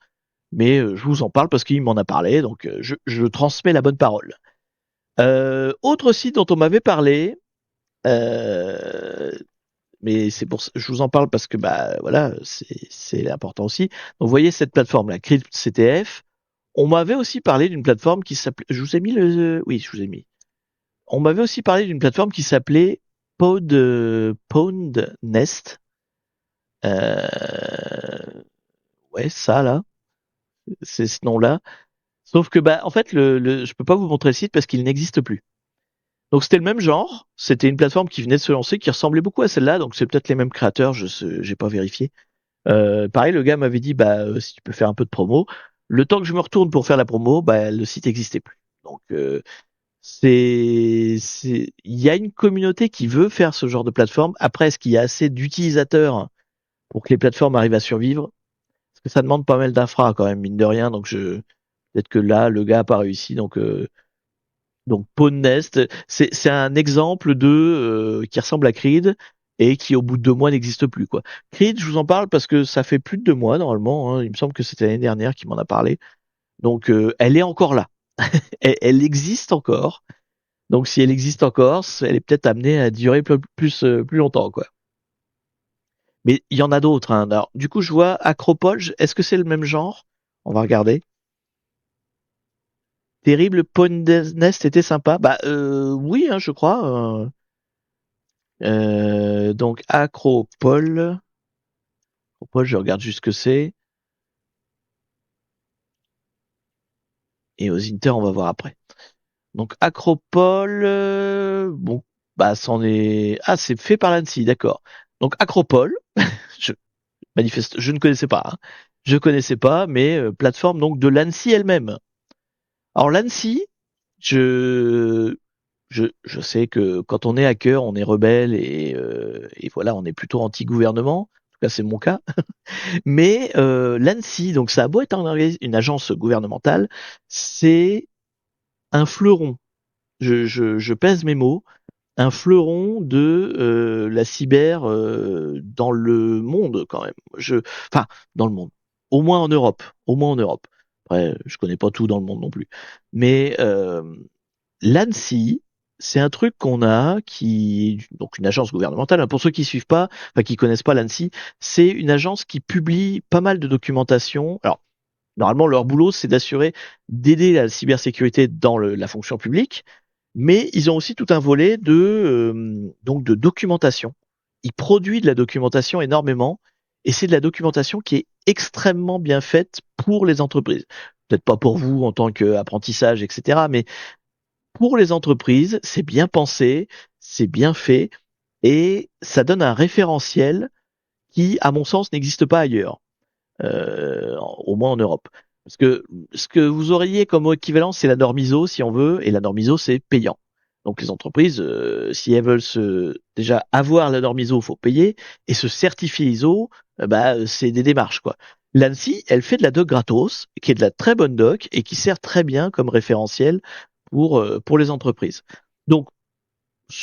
Mais je vous en parle parce qu'il m'en a parlé. Donc je transmets la bonne parole. Autre site dont on m'avait parlé. Euh, mais c'est pour je vous en parle parce que bah voilà, c'est important aussi. Donc vous voyez cette plateforme là, CryptCTF. On m'avait aussi parlé d'une plateforme qui s'appelait, je vous ai mis le, oui, je vous ai mis. On m'avait aussi parlé d'une plateforme qui s'appelait Pond Nest. Ouais, ça là, c'est ce nom-là. Sauf que bah en fait je peux pas vous montrer le site parce qu'il n'existe plus. Donc c'était le même genre, c'était une plateforme qui venait de se lancer, qui ressemblait beaucoup à celle-là, donc c'est peut-être les mêmes créateurs, j'ai pas vérifié. Pareil, le gars m'avait dit bah si tu peux faire un peu de promo. Le temps que je me retourne pour faire la promo, bah le site n'existait plus. Donc il y a une communauté qui veut faire ce genre de plateforme. Après, est-ce qu'il y a assez d'utilisateurs pour que les plateformes arrivent à survivre? Parce que ça demande pas mal d'infra quand même, mine de rien. Donc peut-être que là, le gars a pas réussi. Donc Pawn Nest, c'est un exemple de qui ressemble à Creed et qui au bout de 2 mois n'existe plus quoi. Creed, je vous en parle parce que ça fait plus de 2 mois normalement. Hein. Il me semble que c'était l'année dernière qu'il m'en a parlé. Donc elle est encore là. Elle existe encore. Donc si elle existe encore, elle est peut-être amenée à durer plus longtemps, quoi. Mais il y en a d'autres. Hein. Alors, du coup, je vois Acropole. Est-ce que c'est le même genre? On va regarder. Terrible Pond Nest était sympa. Bah oui, hein, je crois. Donc Acropole. Acropole, je regarde juste ce que c'est. Et aux Inter, on va voir après. Donc Acropole, bon, bah c'en est. Ah, c'est fait par l'ANSSI, d'accord. Donc Acropole, je je ne connaissais pas. Hein. Je connaissais pas, mais plateforme donc de l'ANSSI elle-même. Alors l'ANSSI, je, je sais que quand on est hacker, on est rebelle et voilà, on est plutôt anti-gouvernement. En tout cas, c'est mon cas. Mais l'ANSSI, donc ça a beau être une agence gouvernementale, c'est un fleuron. Je pèse mes mots. Un fleuron de la cyber dans le monde quand même. Enfin, dans le monde. Au moins en Europe. Au moins en Europe. Après, je connais pas tout dans le monde non plus. Mais l'ANSSI, c'est un truc qu'on a qui, donc une agence gouvernementale. Hein, pour ceux qui suivent pas, enfin qui connaissent pas l'ANSSI, c'est une agence qui publie pas mal de documentation. Alors normalement, leur boulot, c'est d'aider la cybersécurité dans la fonction publique, mais ils ont aussi tout un volet donc de documentation. Ils produisent de la documentation énormément, et c'est de la documentation qui est extrêmement bien faite pour les entreprises. Peut-être pas pour vous en tant qu'apprentissage, etc., mais pour les entreprises, c'est bien pensé, c'est bien fait, et ça donne un référentiel qui, à mon sens, n'existe pas ailleurs au moins en Europe. Parce que ce que vous auriez comme équivalent, c'est la norme ISO, si on veut, et la norme ISO, c'est payant. Donc les entreprises, si elles veulent déjà avoir la norme ISO, faut payer, et se certifier ISO, bah c'est des démarches quoi. L'ANSSI, elle fait de la doc gratos, qui est de la très bonne doc et qui sert très bien comme référentiel pour les entreprises. Donc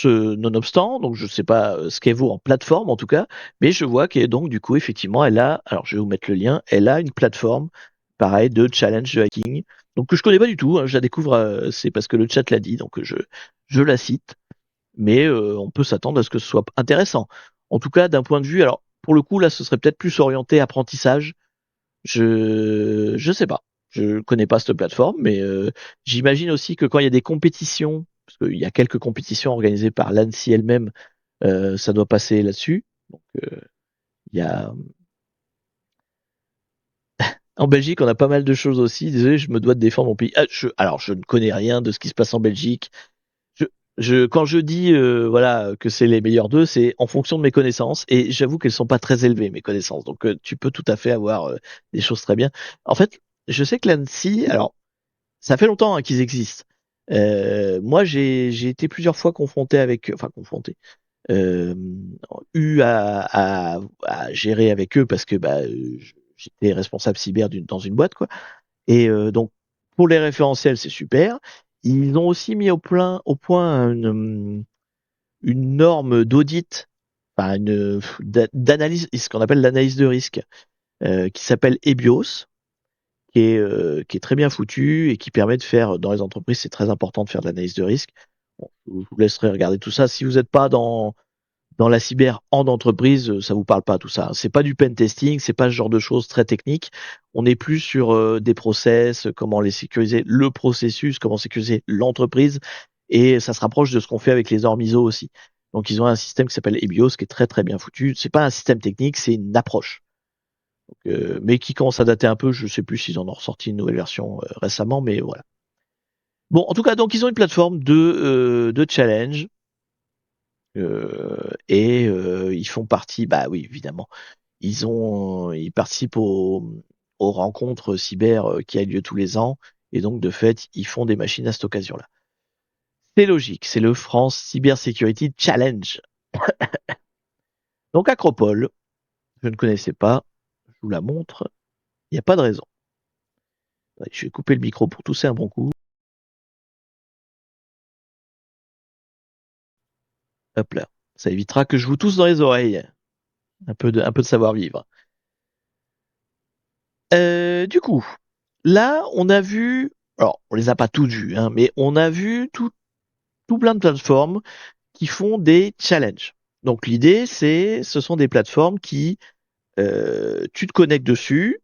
nonobstant, donc je ne sais pas ce qu'elle vaut en plateforme en tout cas, mais je vois qu'elle donc du coup effectivement elle a, alors je vais vous mettre le lien, elle a une plateforme pareil de challenge de hacking, donc que je connais pas du tout, hein, je la découvre, c'est parce que le chat l'a dit, donc je la cite, mais on peut s'attendre à ce que ce soit intéressant. En tout cas d'un point de vue, alors pour le coup là ce serait peut-être plus orienté apprentissage, je sais pas. Je connais pas cette plateforme, mais j'imagine aussi que quand il y a des compétitions, parce qu'il y a quelques compétitions organisées par l'ANSSI elle-même, ça doit passer là-dessus. Donc il y a en Belgique, on a pas mal de choses aussi. Désolé, je me dois de défendre mon pays. Ah, alors je ne connais rien de ce qui se passe en Belgique. Je, quand je dis voilà que c'est les meilleurs d'eux, c'est en fonction de mes connaissances et j'avoue qu'elles sont pas très élevées mes connaissances. Donc tu peux tout à fait avoir des choses très bien. En fait, je sais que l'ANSSI, alors ça fait longtemps hein, qu'ils existent. Moi, j'ai été plusieurs fois confronté avec, enfin confronté. euh, eu à gérer avec eux parce que j'étais responsable cyber dans une boîte, quoi. Et donc, pour les référentiels, c'est super. Ils ont aussi mis au point une norme d'audit, enfin d'analyse, ce qu'on appelle l'analyse de risque, qui s'appelle EBIOS, qui est très bien foutu et qui permet de faire, dans les entreprises, c'est très important de faire de l'analyse de risque. Bon, je vous laisserai regarder tout ça. Si vous n'êtes pas dans la cyber en entreprise, ça vous parle pas tout ça. C'est pas du pen testing, c'est pas ce genre de choses très techniques. On est plus sur des process, comment les sécuriser, le processus, comment sécuriser l'entreprise, et ça se rapproche de ce qu'on fait avec les normes ISO aussi. Donc ils ont un système qui s'appelle EBIOS qui est très très bien foutu. C'est pas un système technique, c'est une approche. Mais qui commence à dater un peu. Je sais plus s'ils en ont ressorti une nouvelle version récemment, mais voilà. Bon, en tout cas, donc ils ont une plateforme de challenge. Et ils font partie, bah oui, évidemment, ils participent aux rencontres cyber qui a lieu tous les ans, et donc de fait, ils font des machines à cette occasion-là. C'est logique, c'est le France Cyber Security Challenge. Donc Acropole, je ne connaissais pas, je vous la montre, il n'y a pas de raison. Ouais, je vais couper le micro pour tousser un bon coup. Hop là, ça évitera que je vous tousse dans les oreilles. Un peu de savoir-vivre. Du coup, là, on a vu, alors on les a pas toutes vues, hein, mais on a vu tout plein de plateformes qui font des challenges. Donc l'idée, ce sont des plateformes qui, tu te connectes dessus,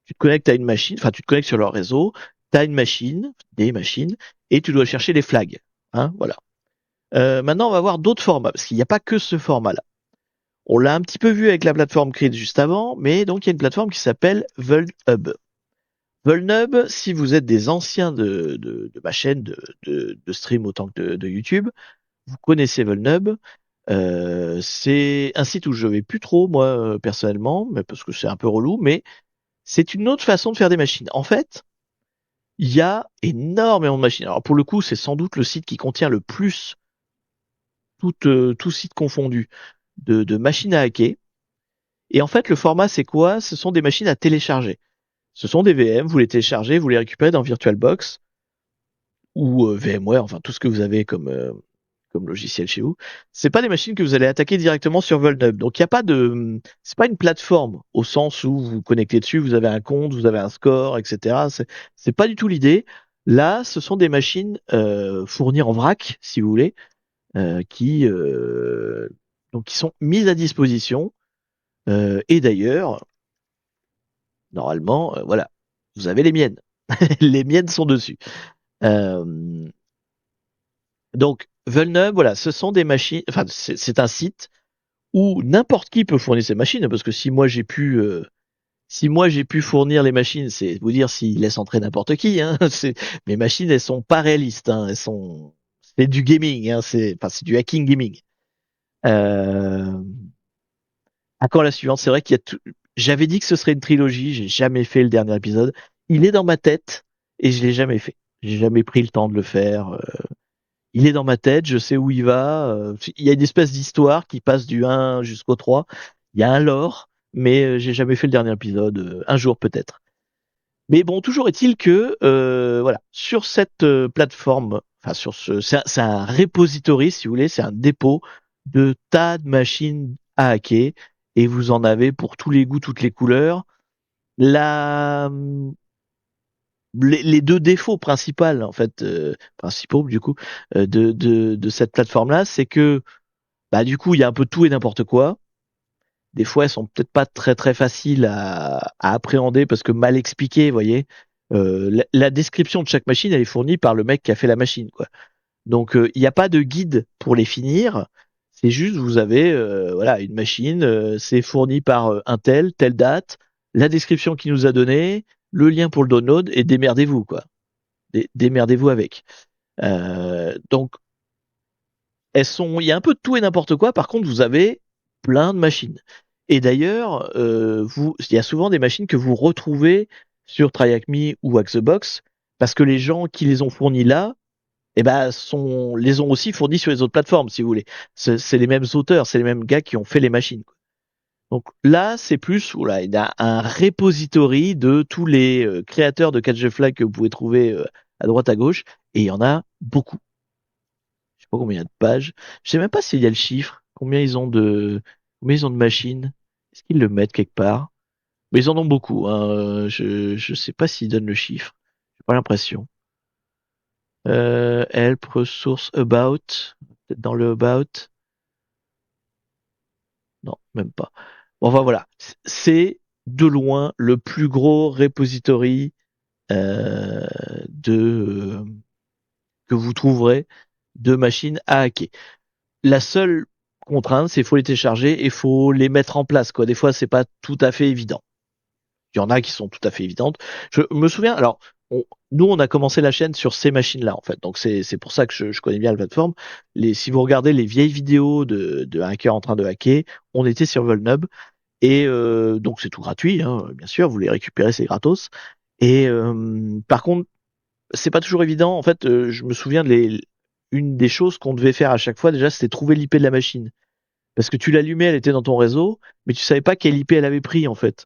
tu te connectes à une machine, enfin tu te connectes sur leur réseau, tu as une machine, des machines, et tu dois chercher les flags. Hein, voilà. Maintenant, on va voir d'autres formats, parce qu'il n'y a pas que ce format-là. On l'a un petit peu vu avec la plateforme Creed juste avant, mais donc il y a une plateforme qui s'appelle VulnHub. VulnHub, si vous êtes des anciens de ma chaîne de stream autant que de YouTube, vous connaissez VulnHub. C'est un site où je vais plus trop, moi, personnellement, mais parce que c'est un peu relou, mais c'est une autre façon de faire des machines. En fait, il y a énormément de machines. Alors pour le coup, c'est sans doute le site qui contient le plus, tout site confondu, de machines à hacker. Et en fait, le format, c'est quoi? Ce sont des machines à télécharger. Ce sont des VM, vous les téléchargez, vous les récupérez dans VirtualBox ou VMware, enfin tout ce que vous avez comme logiciel chez vous. C'est pas des machines que vous allez attaquer directement sur VulnHub. Donc il y a pas de, c'est pas une plateforme au sens où vous vous connectez dessus, vous avez un compte, vous avez un score, etc. C'est pas du tout l'idée. Là, ce sont des machines fournies en vrac, si vous voulez, qui donc qui sont mises à disposition. Et d'ailleurs, normalement, voilà, vous avez les miennes. Les miennes sont dessus. Euh, donc, Vulnub, voilà, ce sont des machines, enfin, c'est un site où n'importe qui peut fournir ces machines, parce que si moi j'ai pu fournir les machines, c'est vous dire s'ils laissent entrer n'importe qui, hein. Mes machines, elles sont pas réalistes, hein. C'est du gaming, hein. C'est du hacking gaming. Euh, à quand la suivante? C'est vrai qu'il y a tout, j'avais dit que ce serait une trilogie, j'ai jamais fait le dernier épisode. Il est dans ma tête et je l'ai jamais fait. J'ai jamais pris le temps de le faire. Il est dans ma tête, je sais où il va. Il y a une espèce d'histoire qui passe du 1 jusqu'au 3. Il y a un lore, mais j'ai jamais fait le dernier épisode. Un jour peut-être. Mais bon, toujours est-il que voilà, sur cette plateforme, enfin c'est un repository si vous voulez, c'est un dépôt de tas de machines à hacker et vous en avez pour tous les goûts, toutes les couleurs. La, les deux défauts principaux en fait, principaux du coup, de cette plateforme-là, c'est que bah du coup il y a un peu tout et n'importe quoi. Des fois elles sont peut-être pas très très faciles à appréhender parce que mal expliquées, vous voyez. La description de chaque machine elle est fournie par le mec qui a fait la machine, quoi. Donc il n'y a pas de guide pour les finir. C'est juste vous avez voilà une machine, c'est fourni par un tel, telle date, la description qu'il nous a donnée, le lien pour le download et démerdez-vous, quoi. Démerdez-vous avec. Donc, il y a un peu de tout et n'importe quoi. Par contre, vous avez plein de machines. Et d'ailleurs, il y a souvent des machines que vous retrouvez sur TryHackMe ou Hack the Box parce que les gens qui les ont fournis là, les ont aussi fournis sur les autres plateformes, si vous voulez. C'est les mêmes auteurs, c'est les mêmes gars qui ont fait les machines, quoi. Donc là, c'est plus, voilà, il y a un repository de tous les créateurs de Catch the Flag que vous pouvez trouver à droite à gauche, et il y en a beaucoup. Je sais pas combien il y a de pages. Je sais même pas s'il y a le chiffre, combien ils ont de machines. Est-ce qu'ils le mettent quelque part? Mais ils en ont beaucoup, hein. Je sais pas s'ils donnent le chiffre. J'ai pas l'impression. Help, ressources, about. Peut-être dans le about. Non, même pas. Bon, enfin voilà. C'est de loin le plus gros repository euh, de que vous trouverez de machines à hacker. La seule contrainte, c'est qu'il faut les télécharger et il faut les mettre en place, quoi. Des fois, c'est pas tout à fait évident. Il y en a qui sont tout à fait évidentes. Je me souviens, alors, nous, on a commencé la chaîne sur ces machines-là, en fait. Donc, c'est pour ça que je connais bien la plateforme. Si vous regardez les vieilles vidéos de hackers en train de hacker, on était sur Volnub. Et donc, c'est tout gratuit, hein, bien sûr. Vous les récupérez, c'est gratos. Et par contre, c'est pas toujours évident. En fait, je me souviens une des choses qu'on devait faire à chaque fois, déjà, c'était trouver l'IP de la machine. Parce que tu l'allumais, elle était dans ton réseau, mais tu savais pas quelle IP elle avait pris, en fait.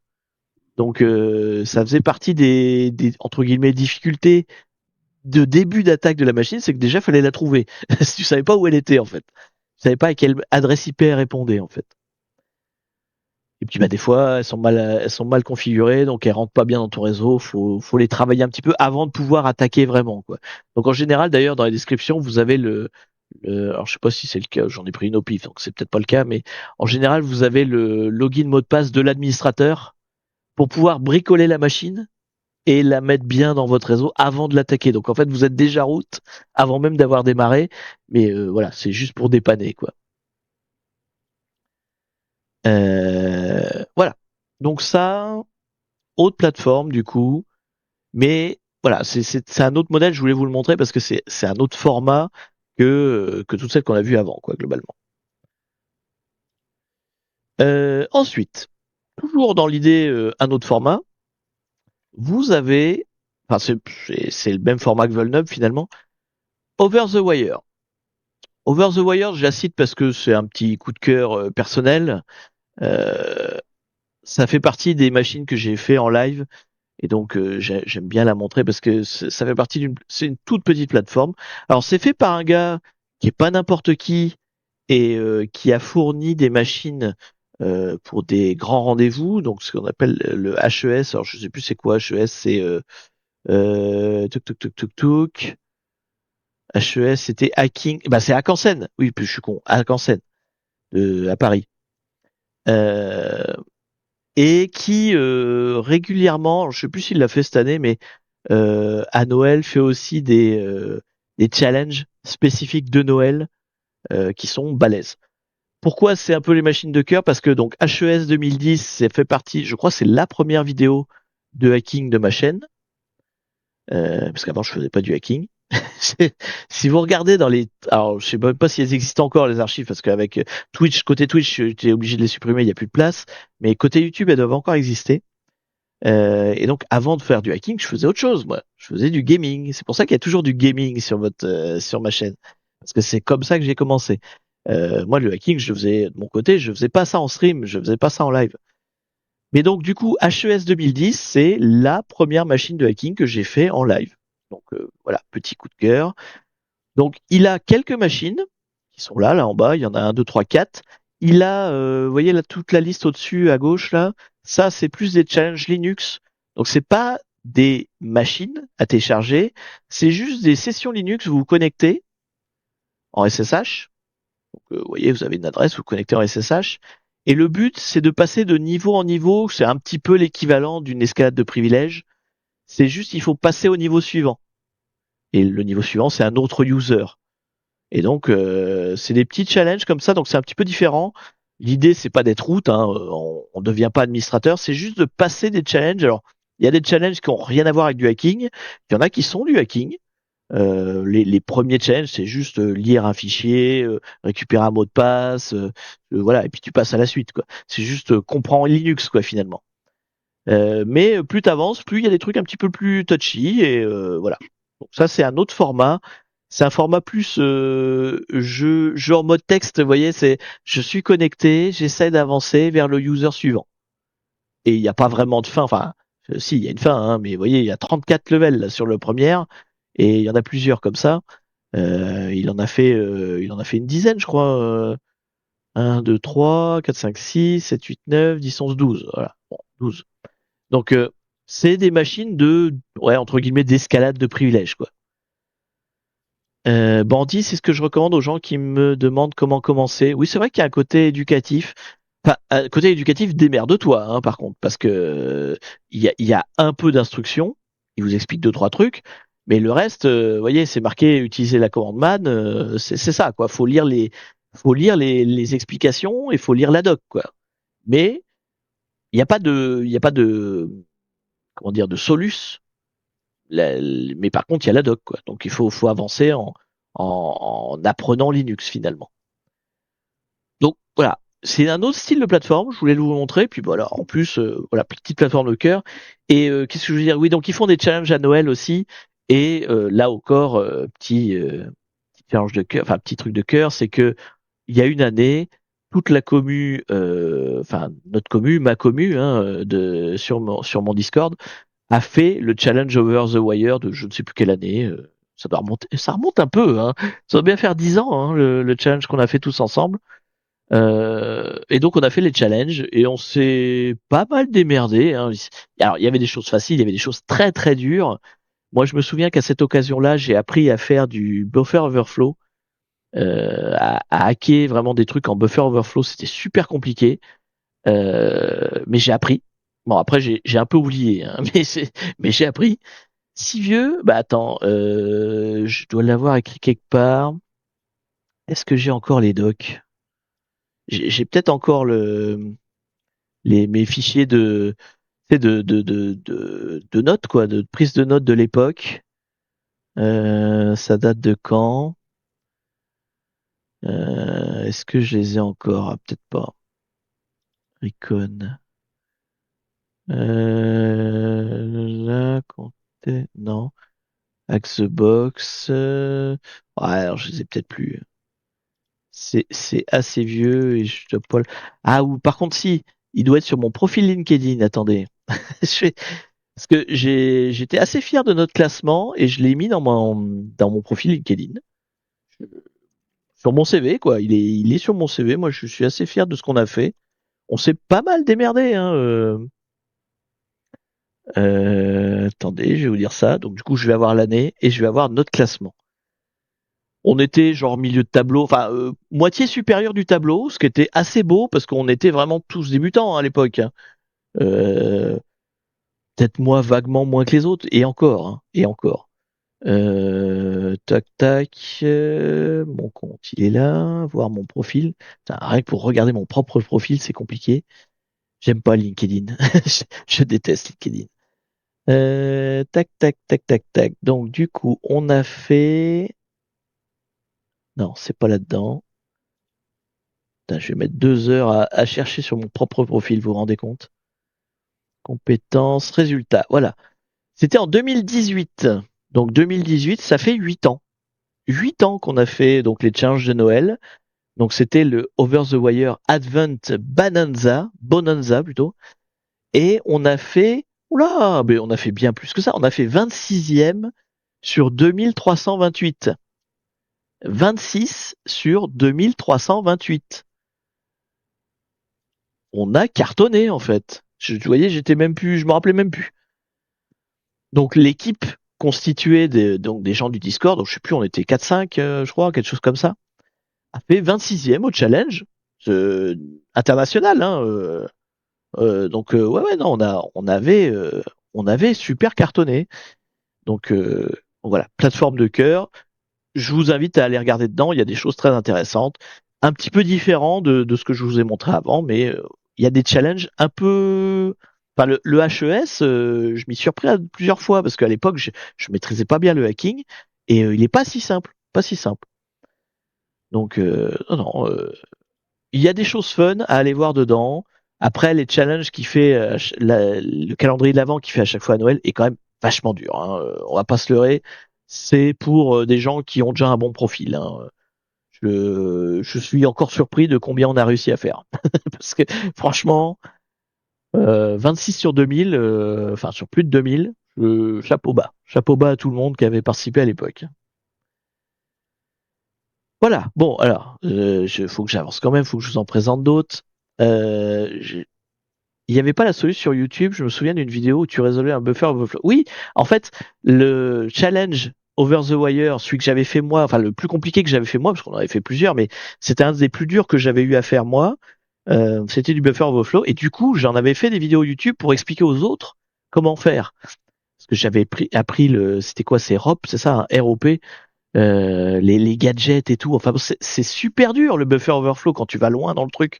Donc ça faisait partie des entre guillemets difficultés de début d'attaque de la machine, c'est que déjà fallait la trouver. Si tu savais pas où elle était en fait, tu savais pas à quelle adresse IP elle répondait en fait. Et puis bah des fois elles sont mal configurées, donc elles rentrent pas bien dans ton réseau. Faut les travailler un petit peu avant de pouvoir attaquer vraiment quoi. Donc en général d'ailleurs dans les descriptions vous avez alors je sais pas si c'est le cas, j'en ai pris une au pif, donc c'est peut-être pas le cas, mais en général vous avez le login mot de passe de l'administrateur pour pouvoir bricoler la machine et la mettre bien dans votre réseau avant de l'attaquer. Donc en fait, vous êtes déjà route avant même d'avoir démarré, mais voilà, c'est juste pour dépanner quoi. Voilà. Donc ça, autre plateforme du coup, mais voilà, c'est un autre modèle. Je voulais vous le montrer parce que c'est un autre format que toutes celles qu'on a vues avant quoi globalement. Ensuite, toujours dans l'idée un autre format, vous avez, enfin c'est le même format que Volnub finalement, Over the Wire. Over the Wire, je la cite parce que c'est un petit coup de cœur personnel. Euh, Ça fait partie des machines que j'ai fait en live et donc j'aime bien la montrer parce que ça fait partie c'est une toute petite plateforme. Alors c'est fait par un gars qui est pas n'importe qui et qui a fourni des machines pour des grands rendez-vous, donc ce qu'on appelle le HES. Alors je sais plus c'est quoi HES, c'est tuk tuk tuk tuk tuk. HES, c'était hacking. Bah, c'est Hack en Seine. Oui, puis je suis con. Hack en Seine, à Paris. Euh, et qui régulièrement, je sais plus s'il l'a fait cette année, mais à Noël fait aussi des challenges spécifiques de Noël qui sont balèzes. Pourquoi c'est un peu les machines de cœur? Parce que donc HES 2010, c'est fait partie, je crois, c'est la première vidéo de hacking de ma chaîne. Parce qu'avant je faisais pas du hacking. Si vous regardez dans alors je sais même pas si elles existent encore les archives parce qu'avec Twitch, côté Twitch, j'étais obligé de les supprimer, il n'y a plus de place. Mais côté YouTube, elles doivent encore exister. Et donc avant de faire du hacking, je faisais autre chose, moi. Je faisais du gaming. C'est pour ça qu'il y a toujours du gaming sur ma chaîne, parce que c'est comme ça que j'ai commencé. Moi, le hacking, je le faisais de mon côté, je faisais pas ça en stream, je faisais pas ça en live. Mais donc du coup, HES 2010, c'est la première machine de hacking que j'ai fait en live. Donc voilà, petit coup de cœur. Donc il a quelques machines qui sont là en bas, il y en a un, deux, trois, quatre. Il a, vous voyez là toute la liste au-dessus à gauche là, ça c'est plus des challenges Linux. Donc c'est pas des machines à télécharger, c'est juste des sessions Linux, vous vous connectez en SSH. Donc vous voyez, vous avez une adresse, vous vous connectez en SSH. Et le but, c'est de passer de niveau en niveau. C'est un petit peu l'équivalent d'une escalade de privilèges. C'est juste, il faut passer au niveau suivant. Et le niveau suivant, c'est un autre user. Et donc, c'est des petits challenges comme ça. Donc, c'est un petit peu différent. L'idée, c'est pas d'être root. Hein, on ne devient pas administrateur. C'est juste de passer des challenges. Alors, il y a des challenges qui ont rien à voir avec du hacking. Il y en a qui sont du hacking. Les premiers challenges, c'est juste lire un fichier, récupérer un mot de passe, voilà, et puis tu passes à la suite, quoi. C'est juste comprendre Linux, quoi, finalement. Mais plus t'avances, plus il y a des trucs un petit peu plus touchy, et voilà. Donc ça, c'est un autre format. c'est un format plus jeu en mode texte, vous voyez, c'est je suis connecté, j'essaie d'avancer vers le user suivant. Et il n'y a pas vraiment de fin, enfin, si, il y a une fin, hein, mais vous voyez, il y a 34 levels là, sur le premier, et il y en a plusieurs comme ça. Il en a fait une dizaine, je crois. 1, 2, 3, 4, 5, 6, 7, 8, 9, 10, 11, 12. Voilà, bon, 12. Donc, c'est des machines de, ouais, entre guillemets, d'escalade de privilèges, quoi. Bandit, c'est ce que je recommande aux gens qui me demandent comment commencer. Oui, c'est vrai qu'il y a un côté éducatif. Enfin, un côté éducatif, démerde-toi, hein, par contre, parce que il y a un peu d'instruction. Il vous explique deux, trois trucs. Mais le reste, vous voyez, c'est marqué utiliser la commande man, c'est ça, quoi. Faut lire les explications et faut lire la doc, quoi. Mais il y a pas de, comment dire, de solus. Mais par contre, il y a la doc, quoi. Donc faut avancer en apprenant Linux finalement. Donc voilà, c'est un autre style de plateforme. Je voulais vous montrer. Puis voilà, en plus, voilà, petite plateforme de cœur. Et qu'est-ce que je veux dire? Oui, donc ils font des challenges à Noël aussi. Et là encore, petit challenge de cœur, enfin petit truc de cœur, c'est que il y a une année, toute la commu, enfin notre commu, ma commu, hein, sur mon Discord, a fait le challenge Over the Wire de je ne sais plus quelle année. Ça remonte un peu. Hein. Ça doit bien faire 10 ans, hein, le challenge qu'on a fait tous ensemble. Et donc on a fait les challenges et on s'est pas mal démerdé. Hein. Alors il y avait des choses faciles, il y avait des choses très très dures. Moi je me souviens qu'à cette occasion-là, j'ai appris à faire du buffer overflow, à hacker vraiment des trucs en buffer overflow. C'était super compliqué, mais j'ai appris. Bon après j'ai un peu oublié, hein, mais j'ai appris. Si vieux, bah attends, je dois l'avoir écrit quelque part. Est-ce que j'ai encore les docs? J'ai peut-être encore mes fichiers de, tu sais, de notes, quoi, de prise de notes de l'époque. Ça date de quand? Est-ce que je les ai encore? Ah, peut-être pas. Recon. Là, non. Axe the Box. Ouais, alors je les ai peut-être plus. C'est assez vieux et je dois pas Ah, ou par contre, si, il doit être sur mon profil LinkedIn. Attendez. Parce que j'étais assez fier de notre classement et je l'ai mis dans mon profil LinkedIn. Sur mon CV, quoi. Il est sur mon CV. Moi, je suis assez fier de ce qu'on a fait. On s'est pas mal démerdé, hein. Attendez, je vais vous dire ça. Donc, du coup, je vais avoir l'année et je vais avoir notre classement. On était genre milieu de tableau, enfin moitié supérieure du tableau, ce qui était assez beau parce qu'on était vraiment tous débutants, hein, à l'époque. Hein. Euh, Peut-être moi vaguement moins que les autres, et encore, hein, et encore. Tac tac, mon compte il est là, voir mon profil. Putain, rien que pour regarder mon propre profil, c'est compliqué. J'aime pas LinkedIn, je déteste LinkedIn. Tac tac tac tac tac. Donc du coup, on a fait. Non, c'est pas là-dedans. Putain, je vais mettre 2 heures à chercher sur mon propre profil, vous vous rendez compte? Compétences, résultats. Voilà. C'était en 2018. Donc 2018, ça fait 8 ans. 8 ans qu'on a fait donc les challenges de Noël. Donc c'était le Over the Wire Advent Bonanza plutôt. Et on a fait, oula, mais on a fait bien plus que ça. On a fait 26e sur 2328. 26 sur 2328. On a cartonné en fait. Vous voyez, j'étais même plus, je me rappelais même plus. Donc l'équipe constituée donc des gens du Discord, donc je sais plus, on était 4-5, je crois, quelque chose comme ça, a fait 26e au challenge euh, international. Hein, donc ouais, ouais, non, on avait super cartonné. Donc voilà, plateforme de cœur. Je vous invite à aller regarder dedans. Il y a des choses très intéressantes, un petit peu différent de ce que je vous ai montré avant, mais il y a des challenges un peu. Enfin, le HES, je m'y suis surpris plusieurs fois parce qu'à l'époque, je maîtrisais pas bien le hacking et il est pas si simple, pas si simple. Donc non, non, il y a des choses fun à aller voir dedans. Après, les challenges qu'il fait, le calendrier de l'avant qu'il fait à chaque fois à Noël est quand même vachement dur. Hein. On va pas se leurrer. c'est pour des gens qui ont déjà un bon profil. Hein. Je suis encore surpris de combien on a réussi à faire. Parce que franchement, 26 sur 2000, enfin sur plus de 2000, chapeau bas. Chapeau bas à tout le monde qui avait participé à l'époque. Voilà, bon, alors, faut que j'avance quand même, faut que je vous en présente d'autres. Euh, j'ai- il n'y avait pas la solution sur YouTube, je me souviens d'une vidéo où tu résolvais un buffer overflow. Oui, en fait, le challenge Over the Wire, celui que j'avais fait moi, enfin le plus compliqué que j'avais fait moi, parce qu'on en avait fait plusieurs, mais c'était un des plus durs que j'avais eu à faire moi, c'était du buffer overflow, et du coup, j'en avais fait des vidéos YouTube pour expliquer aux autres comment faire. Parce que j'avais appris c'était quoi, c'est ROP, c'est ça, un ROP, les gadgets et tout. Enfin, c'est super dur le buffer overflow quand tu vas loin dans le truc.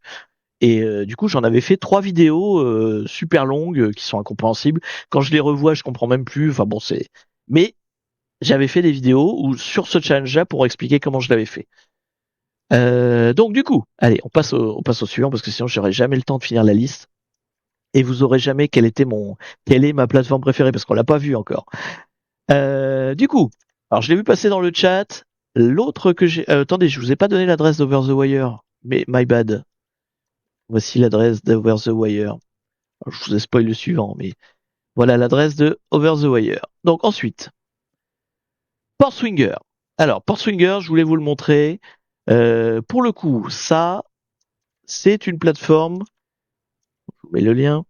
Et du coup, j'en avais fait 3 vidéos super longues qui sont incompréhensibles. Quand je les revois, je comprends même plus. Enfin bon, c'est. Mais j'avais fait des vidéos où sur ce challenge-là pour expliquer comment je l'avais fait. Donc du coup, allez, on passe au suivant parce que sinon j'aurais jamais le temps de finir la liste et vous aurez jamais quelle est ma plateforme préférée parce qu'on l'a pas vu encore. Du coup, alors je l'ai vu passer dans le chat. L'autre que j'ai, attendez, je vous ai pas donné l'adresse d'Over the Wire, mais my bad. Voici l'adresse d'Over the Wire. Alors, je vous ai spoil le suivant, mais voilà l'adresse de Over the Wire. Donc ensuite, Portswinger. Alors Portswinger, je voulais vous le montrer. Pour le coup, ça, c'est une plateforme. Je vous mets le lien.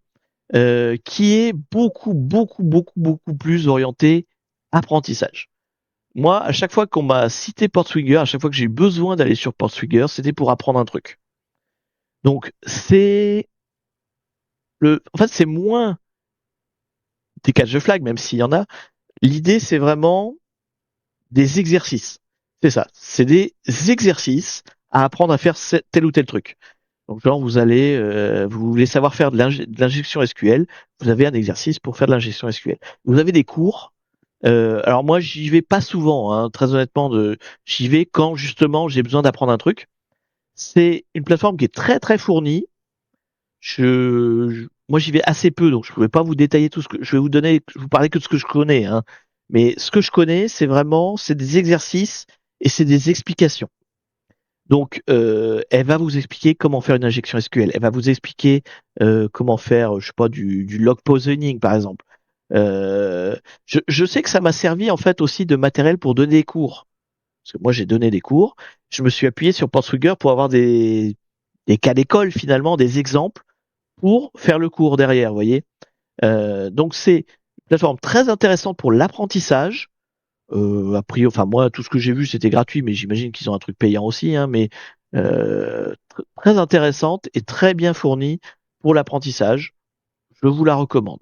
Qui est beaucoup, beaucoup, beaucoup, beaucoup plus orientée apprentissage. Moi, à chaque fois qu'on m'a cité Portswinger, à chaque fois que j'ai eu besoin d'aller sur Portswinger, c'était pour apprendre un truc. Donc, en fait, c'est moins des catch de flag, même s'il y en a. L'idée, c'est vraiment des exercices. C'est ça. C'est des exercices à apprendre à faire tel ou tel truc. Donc, genre, vous voulez savoir faire de l'injection SQL, vous avez un exercice pour faire de l'injection SQL. Vous avez des cours. Alors moi, j'y vais pas souvent, hein, très honnêtement. J'y vais quand justement j'ai besoin d'apprendre un truc. C'est une plateforme qui est très très fournie. Moi, j'y vais assez peu, donc je ne pouvais pas vous détailler tout ce que je vais vous donner. Je vous parler que de ce que je connais, hein. Mais ce que je connais, c'est des exercices et c'est des explications. Donc, elle va vous expliquer comment faire une injection SQL. Elle va vous expliquer comment faire, je sais pas, du log positioning, par exemple. Je sais que ça m'a servi en fait aussi de matériel pour donner des cours. Parce que moi, j'ai donné des cours. Je me suis appuyé sur Portswigger pour avoir des cas d'école finalement, des exemples pour faire le cours derrière, vous voyez. Donc c'est une plateforme très intéressante pour l'apprentissage. A priori, enfin moi, tout ce que j'ai vu, c'était gratuit, mais j'imagine qu'ils ont un truc payant aussi, hein, mais très intéressante et très bien fournie pour l'apprentissage. Je vous la recommande.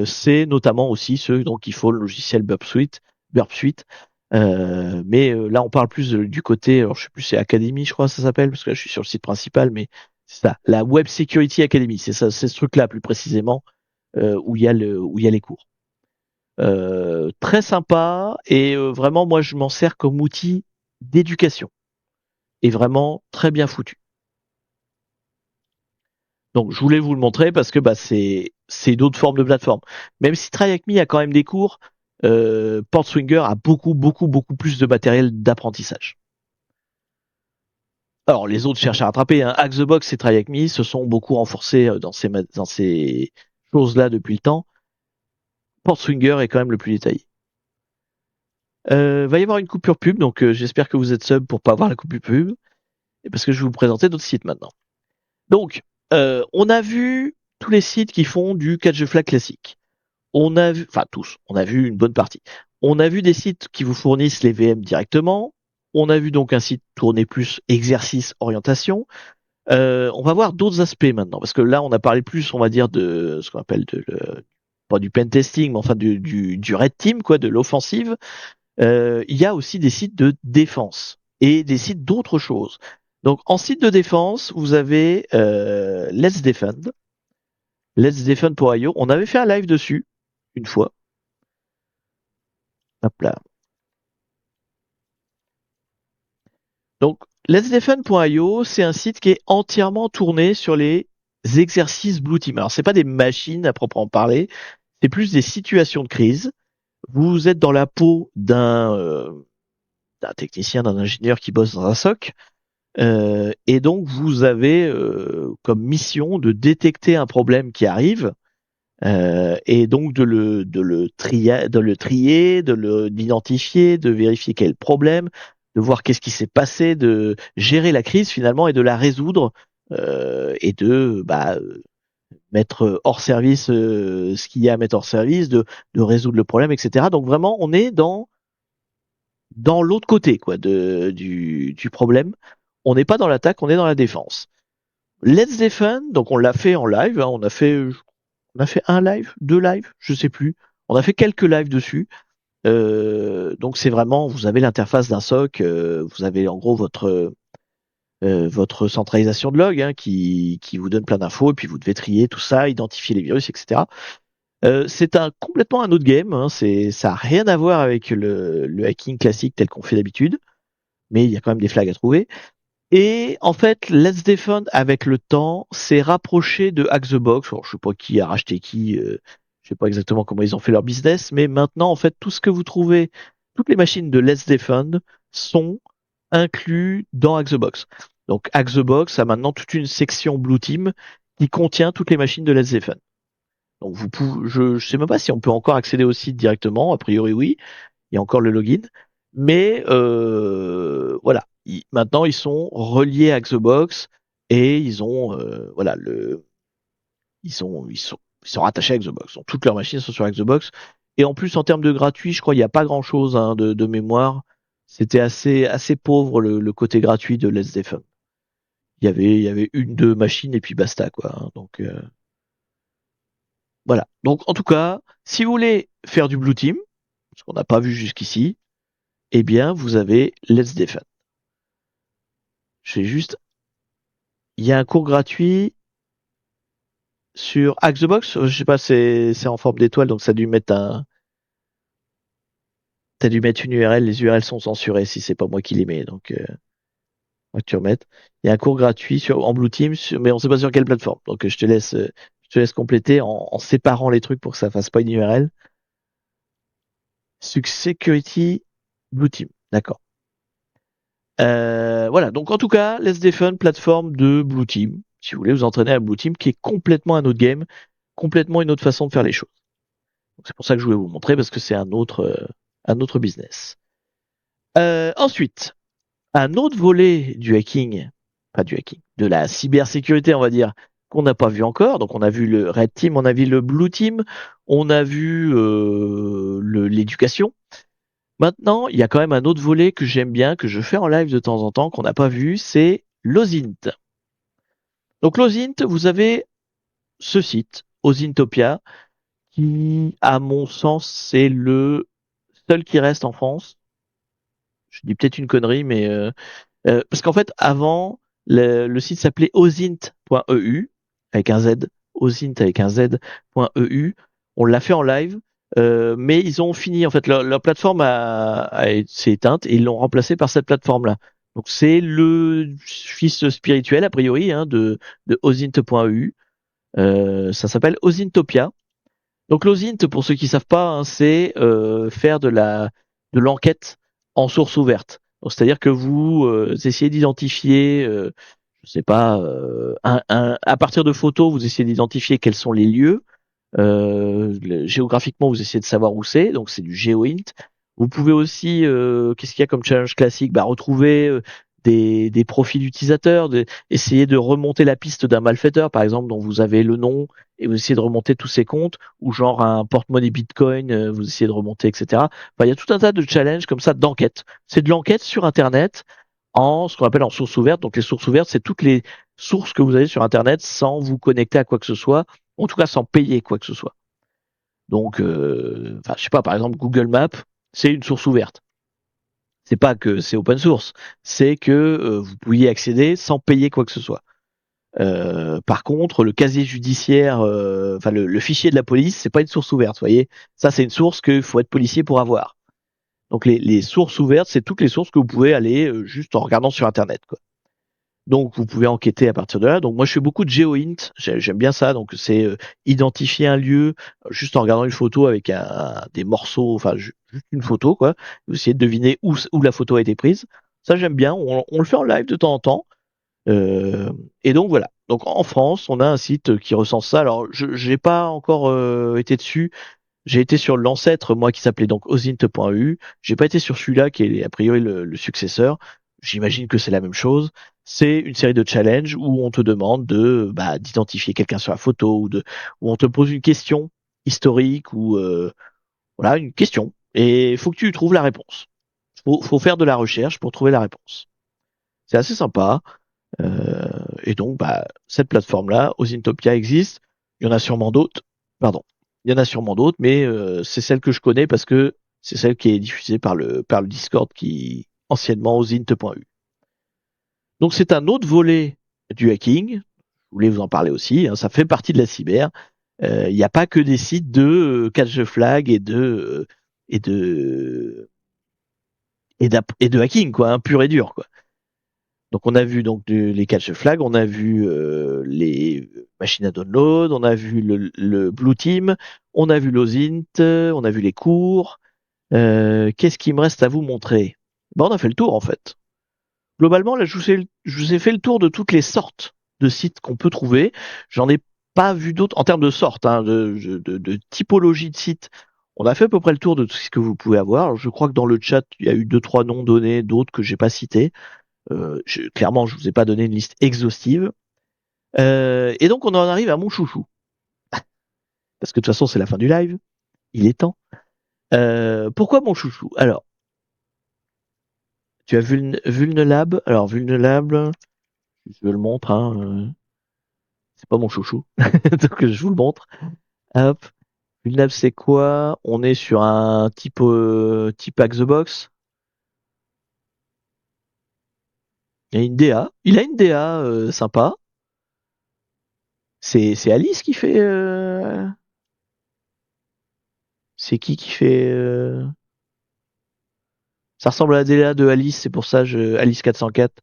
C'est notamment aussi ceux donc il faut le logiciel Burp Suite. Mais là, on parle plus du côté, alors je sais plus, c'est Academy, je crois que ça s'appelle, parce que là, je suis sur le site principal, mais c'est ça, la Web Security Academy, c'est ça, c'est ce truc-là plus précisément où il y a les cours. Très sympa et vraiment, moi, je m'en sers comme outil d'éducation et vraiment très bien foutu. Donc, je voulais vous le montrer parce que bah, c'est d'autres formes de plateforme. Même si Try Hack Me a quand même des cours, Portswinger a beaucoup, beaucoup, beaucoup plus de matériel d'apprentissage. Alors, les autres cherchent à rattraper. Hein. Hack the Box et Try Hack Me se sont beaucoup renforcés dans ces choses-là depuis le temps. Portswinger est quand même le plus détaillé. Va y avoir une coupure pub, donc j'espère que vous êtes sub pour pas avoir la coupure pub, et parce que je vais vous présenter d'autres sites maintenant. Donc, on a vu tous les sites qui font du catch the flag classique. On a vu, enfin tous, on a vu une bonne partie. On a vu des sites qui vous fournissent les VM directement. On a vu donc un site tourné plus exercice orientation. On va voir d'autres aspects maintenant, parce que là, on a parlé plus, on va dire, de ce qu'on appelle pas du pen testing, mais enfin du red team, quoi, de l'offensive. Il y a aussi des sites de défense et des sites d'autres choses. Donc, en site de défense, vous avez Let's Defend, Let's Defend.io. On avait fait un live dessus une fois. Hop là. Donc, letsdefend.io, c'est un site qui est entièrement tourné sur les exercices Blue Team. Alors, c'est pas des machines à proprement parler, c'est plus des situations de crise. Vous êtes dans la peau d'un technicien, d'un ingénieur qui bosse dans un SOC, et donc vous avez comme mission de détecter un problème qui arrive, et donc de le trier, d'identifier, de vérifier quel est le problème, de voir qu'est-ce qui s'est passé, de gérer la crise finalement et de la résoudre, et de mettre hors service ce qu'il y a à mettre hors service, de résoudre le problème, etc. Donc vraiment, on est dans l'autre côté quoi du problème. On n'est pas dans l'attaque, on est dans la défense. Let's Defend, donc on l'a fait en live, hein, on a fait un live, deux lives, je sais plus. On a fait quelques lives dessus. Donc c'est vraiment, vous avez l'interface d'un SOC, vous avez en gros votre centralisation de log, hein, qui vous donne plein d'infos, et puis vous devez trier tout ça, identifier les virus, etc. C'est complètement un autre game, hein, ça a rien à voir avec le hacking classique tel qu'on fait d'habitude, mais il y a quand même des flags à trouver. Et en fait, Let's Defend, avec le temps, s'est rapproché de Hack the Box. Alors, je sais pas qui a racheté qui, je sais pas exactement comment ils ont fait leur business, mais maintenant, en fait, tout ce que vous trouvez, toutes les machines de Let's Defend sont inclus dans Hack the Box. Donc, Hack the Box a maintenant toute une section Blue Team qui contient toutes les machines de Let's Defend. Donc, je sais même pas si on peut encore accéder au site directement. A priori, oui. Il y a encore le login. Mais voilà, maintenant ils sont reliés à Xbox et ils ont voilà ils sont rattachés à Xbox. Donc toutes leurs machines sont sur Xbox. Et en plus en termes de gratuit, je crois qu'il n'y a pas grand chose, hein, de mémoire. C'était assez pauvre le côté gratuit de Let's Defend. Il y avait une, deux machines et puis basta quoi, hein. Donc voilà. Donc en tout cas, si vous voulez faire du Blue Team, ce qu'on n'a pas vu jusqu'ici, eh bien vous avez Let's Defend. Je vais juste Il y a un cours gratuit sur Hack the Box. Je sais pas, c'est en forme d'étoile, donc t'as dû mettre une URL. Les URL sont censurées si c'est pas moi qui les mets, donc faut que tu remettes. Il y a un cours gratuit en Blue Team, mais on sait pas sur quelle plateforme. Donc je te laisse compléter en séparant les trucs pour que ça fasse pas une URL. Security Blue Team, d'accord. Voilà, donc en tout cas, Let's Defend, plateforme de Blue Team. Si vous voulez vous entraîner à Blue Team, qui est complètement un autre game, complètement une autre façon de faire les choses. Donc c'est pour ça que je voulais vous montrer, parce que c'est un autre business. Ensuite, un autre volet du hacking, pas du hacking, de la cybersécurité, on va dire, qu'on n'a pas vu encore. Donc on a vu le Red Team, on a vu le Blue Team, on a vu l'éducation. Maintenant, il y a quand même un autre volet que j'aime bien, que je fais en live de temps en temps, qu'on n'a pas vu, c'est l'OSINT. Donc l'OSINT, vous avez ce site, OSINTopia, qui, à mon sens, c'est le seul qui reste en France. Je dis peut-être une connerie, mais parce qu'en fait, avant, le site s'appelait osint.eu avec un Z, osint avec un Z.eu. On l'a fait en live, mais ils ont fini. En fait, leur plateforme s'est éteinte et ils l'ont remplacé par cette plateforme-là. Donc c'est le fils spirituel a priori, hein, de osint.eu. Ça s'appelle Osintopia. Donc l'OSINT, pour ceux qui savent pas, hein, c'est faire de l'enquête en source ouverte. Donc, c'est-à-dire que vous essayez d'identifier, je sais pas, à partir de photos, vous essayez d'identifier quels sont les lieux. Géographiquement, vous essayez de savoir où c'est, donc c'est du GeoInt. Vous pouvez aussi, qu'est-ce qu'il y a comme challenge classique? Retrouver des profils d'utilisateurs, essayer de remonter la piste d'un malfaiteur, par exemple, dont vous avez le nom, et vous essayez de remonter tous ses comptes, ou genre un porte-monnaie Bitcoin, vous essayez de remonter, etc. Enfin, il y a tout un tas de challenges comme ça d'enquête. C'est de l'enquête sur Internet en ce qu'on appelle en source ouverte. Donc les sources ouvertes, c'est toutes les sources que vous avez sur Internet sans vous connecter à quoi que ce soit, en tout cas sans payer quoi que ce soit. Donc, je sais pas, par exemple, Google Maps, c'est une source ouverte. C'est pas que c'est open source, c'est que vous pouvez y accéder sans payer quoi que ce soit. Par contre, le casier judiciaire, le fichier de la police, c'est pas une source ouverte, vous voyez. Ça, c'est une source qu'il faut être policier pour avoir. Donc les sources ouvertes, c'est toutes les sources que vous pouvez aller juste en regardant sur Internet, quoi. Donc vous pouvez enquêter à partir de là. Donc moi je fais beaucoup de GeoInt, j'aime bien ça. Donc c'est identifier un lieu juste en regardant une photo avec des morceaux, enfin juste une photo quoi. Vous essayez de deviner où la photo a été prise. Ça j'aime bien. On le fait en live de temps en temps. Euh, et donc voilà. Donc en France, on a un site qui recense ça. Alors je j'ai pas encore été dessus. J'ai été sur l'ancêtre, moi, qui s'appelait donc osint.eu. J'ai pas été sur celui-là, qui est a priori le successeur. J'imagine que c'est la même chose. C'est une série de challenges où on te demande d'identifier quelqu'un sur la photo où on te pose une question historique ou voilà une question et il faut que tu trouves la réponse. Faut faire de la recherche pour trouver la réponse. C'est assez sympa. Et donc, cette plateforme-là, Osintopia existe. Il y en a sûrement d'autres. Pardon. Il y en a sûrement d'autres, mais c'est celle que je connais parce que c'est celle qui est diffusée par le Discord qui anciennement osint.eu. Donc c'est un autre volet du hacking. Je voulais vous en parler aussi. Hein, ça fait partie de la cyber. Il n'y a pas que des sites de catch the flag et de et de hacking quoi, hein, pur et dur quoi. Donc on a vu les catch flags, on a vu les machines à download, on a vu le Blue Team, on a vu l'OSINT, on a vu les cours. Qu'est-ce qui me reste à vous montrer? On a fait le tour en fait. Globalement, là, je vous ai fait le tour de toutes les sortes de sites qu'on peut trouver. J'en ai pas vu d'autres en termes de sortes, hein, de typologie de sites. On a fait à peu près le tour de tout ce que vous pouvez avoir. Alors, je crois que dans le chat, il y a eu deux trois noms donnés, d'autres que j'ai pas cités. Clairement, je vous ai pas donné une liste exhaustive. Et donc, on en arrive à mon chouchou. Parce que de toute façon, c'est la fin du live. Il est temps. Pourquoi mon chouchou? Alors, tu as Vulnelab. Alors, Vulnelab, je le montre. Hein, c'est pas mon chouchou. Donc, je vous le montre. Hop. Vulnelab, c'est quoi? On est sur un type Hack the Box. Il y a une DA. Il a une DA sympa. C'est Alice qui fait. C'est qui fait. Ça ressemble à la DA de Alice, c'est pour ça Alice 404.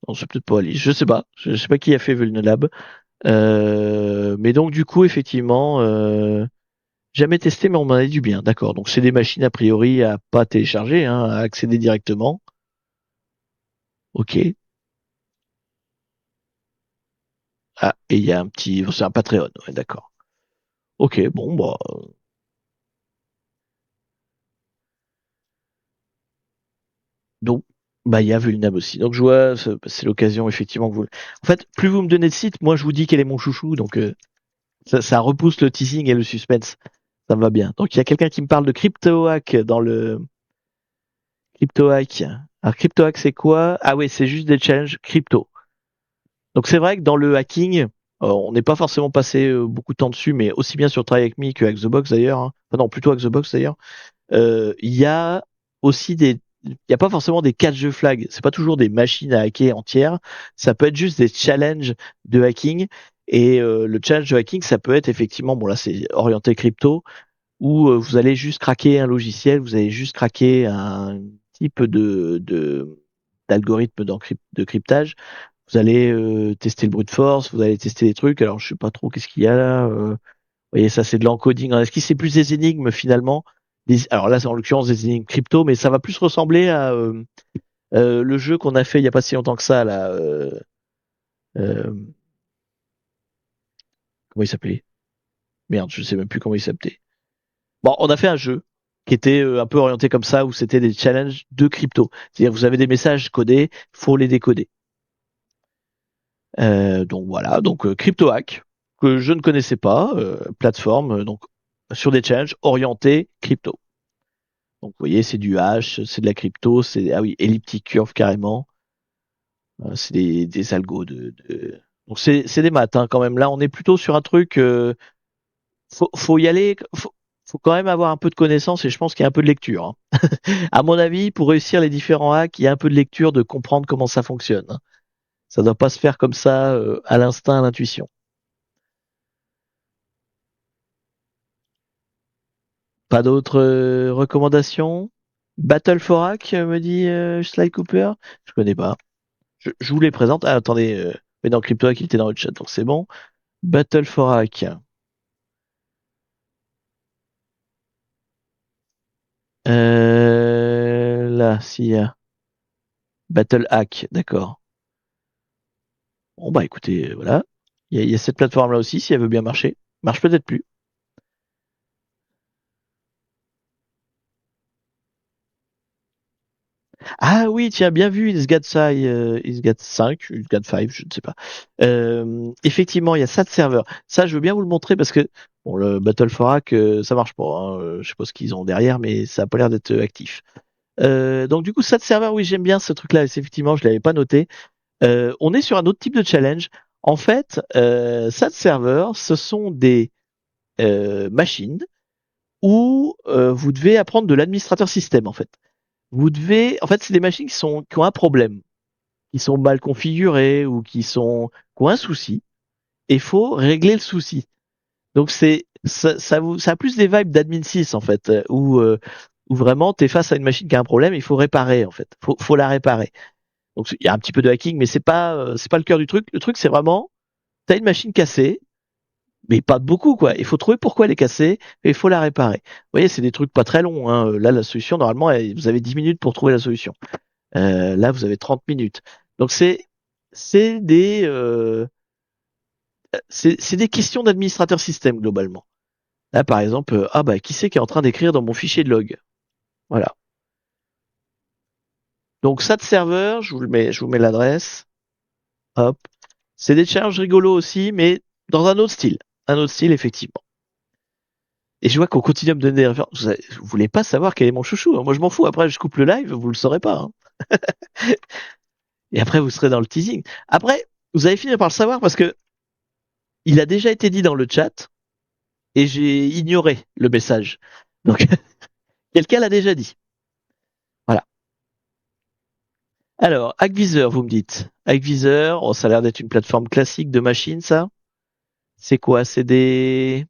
Non, c'est peut-être pas Alice, je sais pas. Je sais pas qui a fait Vulnerab. Mais donc du coup, effectivement, jamais testé, mais on m'en a dit du bien. D'accord. Donc c'est des machines a priori à pas télécharger, hein, à accéder directement. Ok. Ah, et il y a un petit, c'est un Patreon. Ouais, d'accord. Ok, bon, bah, donc, il y a Vulnab aussi. Donc je vois, c'est l'occasion effectivement que vous. En fait, plus vous me donnez de sites, moi je vous dis quel est mon chouchou. Donc ça repousse le teasing et le suspense. Ça me va bien. Donc il y a quelqu'un qui me parle de CryptoHack dans le CryptoHack. Alors CryptoHack c'est quoi? Ah oui, c'est juste des challenges crypto. Donc c'est vrai que dans le hacking, on n'est pas forcément passé beaucoup de temps dessus, mais aussi bien sur Try Hack Me que Hack the Box d'ailleurs. Hein. Enfin, non, plutôt Hack the Box d'ailleurs. Il y a aussi il y a pas forcément des catch the flag. C'est pas toujours des machines à hacker entières. Ça peut être juste des challenges de hacking. Et le challenge de hacking, ça peut être effectivement, bon là c'est orienté crypto, où vous allez juste craquer un logiciel, vous allez juste craquer un type d'algorithme de cryptage. Vous allez tester le brute force, vous allez tester des trucs. Alors je sais pas trop qu'est-ce qu'il y a là. Vous voyez, ça c'est de l'encoding. Est-ce que c'est plus des énigmes finalement? Alors là, c'est en l'occurrence des énigmes crypto, mais ça va plus ressembler à le jeu qu'on a fait il y a pas si longtemps que ça là. Euh, comment il s'appelait? Merde, je sais même plus comment il s'appelait. Bon, on a fait un jeu qui était un peu orienté comme ça, où c'était des challenges de crypto. C'est-à-dire vous avez des messages codés, faut les décoder. Donc voilà, donc CryptoHack, que je ne connaissais pas, plateforme, donc sur des challenges orientés crypto. Donc vous voyez, c'est du hash, c'est de la crypto, c'est ah oui, elliptic curve carrément. C'est des algos Donc c'est des maths hein, quand même. Là, on est plutôt sur un truc. Faut y aller. Faut quand même avoir un peu de connaissances et je pense qu'il y a un peu de lecture. Hein. À mon avis, pour réussir les différents hacks, il y a un peu de lecture, de comprendre comment ça fonctionne. Hein. Ça doit pas se faire comme ça à l'instinct, à l'intuition. Pas d'autres recommandations? Battle for Hack, me dit Sly Cooper. Je connais pas. Je vous les présente. Ah, attendez, mais dans CryptoHack, il était dans le chat, donc c'est bon. Battle for Hack. Là, s'il y a Battle Hack, d'accord. Bon, bah écoutez, voilà. Il y a cette plateforme-là aussi, si elle veut bien marcher. Marche peut-être plus. Ah oui, tu as bien vu It's got 5, It's got 5, je ne sais pas. Effectivement, il y a ça de serveur. Ça, je veux bien vous le montrer parce que bon, le Battle for Hack, ça marche pas. Hein. Je sais pas ce qu'ils ont derrière, mais ça a pas l'air d'être actif. Donc du coup, ça de serveur, oui, j'aime bien ce truc-là. Effectivement, je l'avais pas noté. On est sur un autre type de challenge. En fait, ça de serveur, ce sont des machines où vous devez apprendre de l'administrateur système, en fait. En fait, c'est des machines qui ont un problème, qui sont mal configurées ou qui ont un souci. Et il faut régler le souci. Donc ça a plus des vibes d'admin 6 en fait, où vraiment t'es face à une machine qui a un problème, il faut réparer en fait, faut la réparer. Donc il y a un petit peu de hacking, mais c'est pas le cœur du truc. Le truc c'est vraiment t'as une machine cassée, mais pas beaucoup quoi. Il faut trouver pourquoi elle est cassée et il faut la réparer. Vous voyez, c'est des trucs pas très longs. Hein. Là, la solution normalement, vous avez 10 minutes pour trouver la solution. Là, vous avez 30 minutes. Donc c'est des c'est des questions d'administrateur système globalement. Là, par exemple, ah bah qui c'est qui est en train d'écrire dans mon fichier de log? Voilà. Donc ça de serveur, je vous mets l'adresse. Hop. C'est des challenges rigolos aussi, mais dans un autre style. Un autre style, effectivement. Et je vois qu'on continue à me donner des références. Vous voulez pas savoir quel est mon chouchou, hein. Moi, je m'en fous. Après, je coupe le live, vous le saurez pas. Hein. Et après, vous serez dans le teasing. Après, vous allez finir par le savoir parce que il a déjà été dit dans le chat et j'ai ignoré le message. Donc, quelqu'un l'a déjà dit. Voilà. Alors, Hackvisor, vous me dites. Hackvisor, oh, ça a l'air d'être une plateforme classique de machine, ça. C'est quoi? Je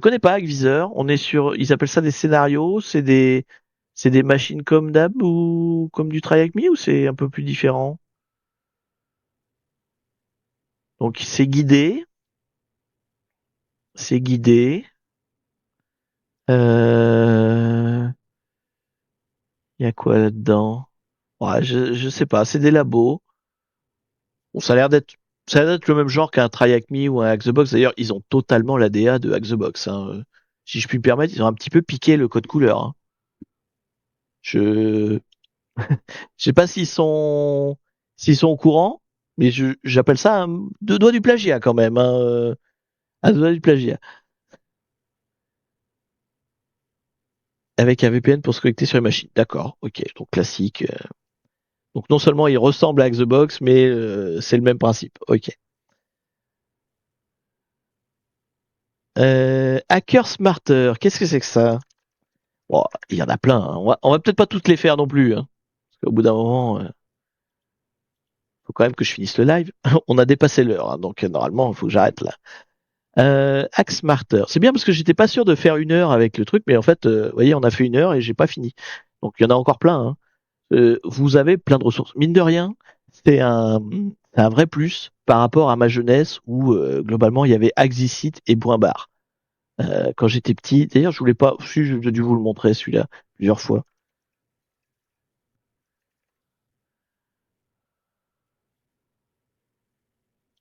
connais pas Hackvisor. Ils appellent ça des scénarios. C'est des machines comme d'hab ou comme du Try Hack Me ou c'est un peu plus différent? Donc, c'est guidé. Euh, il y a quoi là-dedans? Ouais, je sais pas. C'est des labos. Bon, ça a l'air d'être le même genre qu'un Try Hack Me ou un Hack the Box. D'ailleurs, ils ont totalement l'ADA de Hack the Box. Hein. Si je puis me permettre, ils ont un petit peu piqué le code couleur. Hein. Je je sais pas s'ils sont au courant, mais j'appelle ça deux doigts du plagiat quand même. Hein. Un doigt du plagiat. Avec un VPN pour se connecter sur les machines. D'accord, ok. Donc classique. Donc non seulement il ressemble à Hack the Box, mais c'est le même principe. Ok. Hacker Smarter, qu'est-ce que c'est que ça? Bon, il y en a plein. Hein. On va peut-être pas toutes les faire non plus. Hein, parce qu'au bout d'un moment, faut quand même que je finisse le live. On a dépassé l'heure, hein, donc normalement, il faut que j'arrête là. Hack Smarter. C'est bien parce que j'étais pas sûr de faire une heure avec le truc, mais en fait, vous voyez, on a fait une heure et j'ai pas fini. Donc il y en a encore plein. Hein. Vous avez plein de ressources. Mine de rien, c'est un vrai plus par rapport à ma jeunesse où globalement il y avait Axicit et Point Barre. Quand j'étais petit, d'ailleurs je voulais pas, si j'ai dû vous le montrer celui-là plusieurs fois.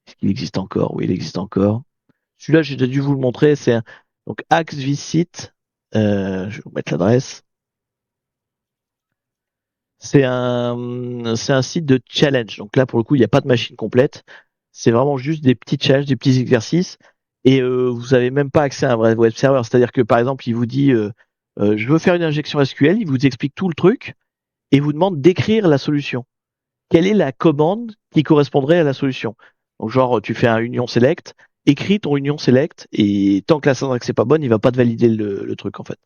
Est-ce qu'il existe encore? Oui, il existe encore. Celui-là j'ai déjà dû vous le montrer. Donc Axicit. Je vais vous mettre l'adresse. C'est un site de challenge. Donc là, pour le coup, il n'y a pas de machine complète. C'est vraiment juste des petits challenges, des petits exercices. Et vous n'avez même pas accès à un vrai web server. C'est-à-dire que, par exemple, il vous dit, je veux faire une injection SQL, il vous explique tout le truc et vous demande d'écrire la solution. Quelle est la commande qui correspondrait à la solution? Donc, genre, tu fais un union select, écris ton union select et tant que la syntaxe n'est pas bonne, il va pas te valider le truc, en fait.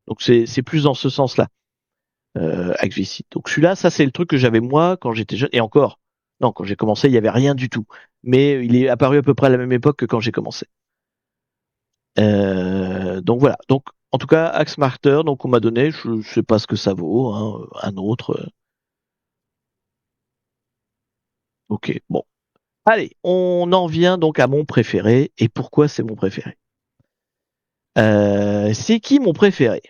Donc, c'est plus dans ce sens-là. Axvici. Donc celui-là, ça c'est le truc que j'avais moi quand j'étais jeune. Et encore, non, quand j'ai commencé, il y avait rien du tout. Mais il est apparu à peu près à la même époque que quand j'ai commencé. Donc voilà. Donc En tout cas, Axmarter, donc on m'a donné, je sais pas ce que ça vaut, hein, un autre. Ok, bon. Allez, on en vient donc à mon préféré. Et pourquoi c'est mon préféré? C'est qui mon préféré?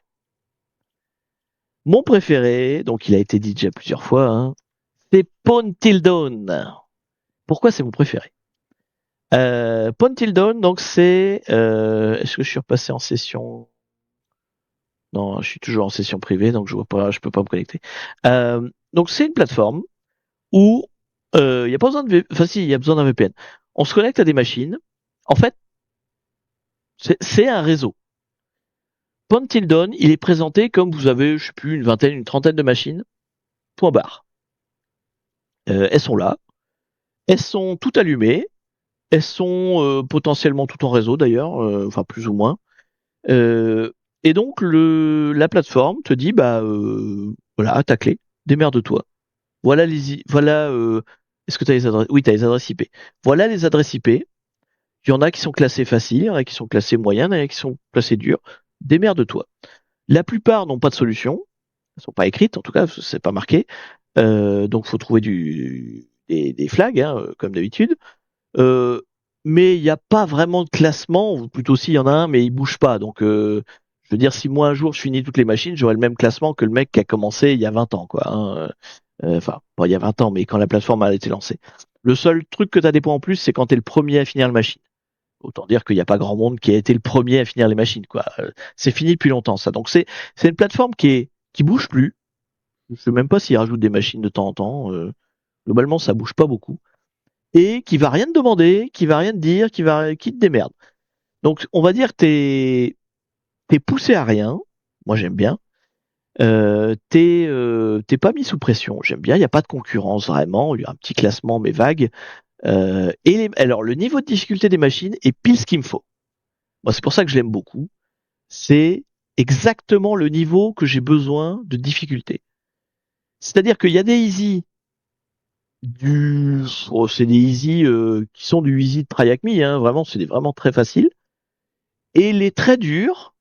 Mon préféré, donc il a été dit déjà plusieurs fois, hein, c'est Pawn Till Dawn. Pourquoi c'est mon préféré? Pawn Till Dawn, donc c'est... Est-ce que je suis repassé en session? Non, je suis toujours en session privée, donc je vois pas, je peux pas me connecter. Donc c'est une plateforme où il y a pas besoin de, enfin si, il y a besoin d'un VPN. On se connecte à des machines. En fait, c'est un réseau. Pawn Till Dawn, il est présenté comme vous avez, je sais plus, une vingtaine, une trentaine de machines. Point barre. Elles sont là, elles sont toutes allumées, elles sont potentiellement toutes en réseau d'ailleurs, enfin plus ou moins. Euh, et donc la plateforme te dit bah voilà ta clé, démerde-toi. Voilà voilà est-ce que tu as les adresses? Oui, tu as les adresses IP. Voilà les adresses IP. Il y en a qui sont classées faciles, il y en a qui sont classées moyennes, il y en a qui sont classées dures. Démerde-toi. La plupart n'ont pas de solution, elles sont pas écrites en tout cas, c'est pas marqué. Donc faut trouver des flags hein, comme d'habitude. Euh, mais il n'y a pas vraiment de classement, ou plutôt si, il y en a un, mais il bouge pas. Donc, je veux dire, si moi un jour je finis toutes les machines, j'aurai le même classement que le mec qui a commencé il y a 20 ans, quoi. Hein. Enfin, pas il y a 20 ans, mais quand la plateforme a été lancée. Le seul truc que tu as des points en plus, c'est quand tu es le premier à finir la machine. Autant dire qu'il n'y a pas grand monde qui a été le premier à finir les machines, quoi. C'est fini depuis longtemps, ça. Donc, c'est une plateforme qui bouge plus. Je sais même pas s'ils rajoutent des machines de temps en temps. Globalement, ça bouge pas beaucoup et qui va rien te demander, qui va rien te dire, qui te démerde. Donc on va dire que t'es poussé à rien. Moi j'aime bien. T'es pas mis sous pression. J'aime bien. Il y a pas de concurrence vraiment. Il y a un petit classement mais vague. Alors le niveau de difficulté des machines est pile ce qu'il me faut. Moi c'est pour ça que je l'aime beaucoup. C'est exactement le niveau que j'ai besoin de difficulté. C'est-à-dire qu'il y a des easy c'est des easy qui sont du easy de try avec me, hein, vraiment, c'est vraiment très facile. Et les très durs,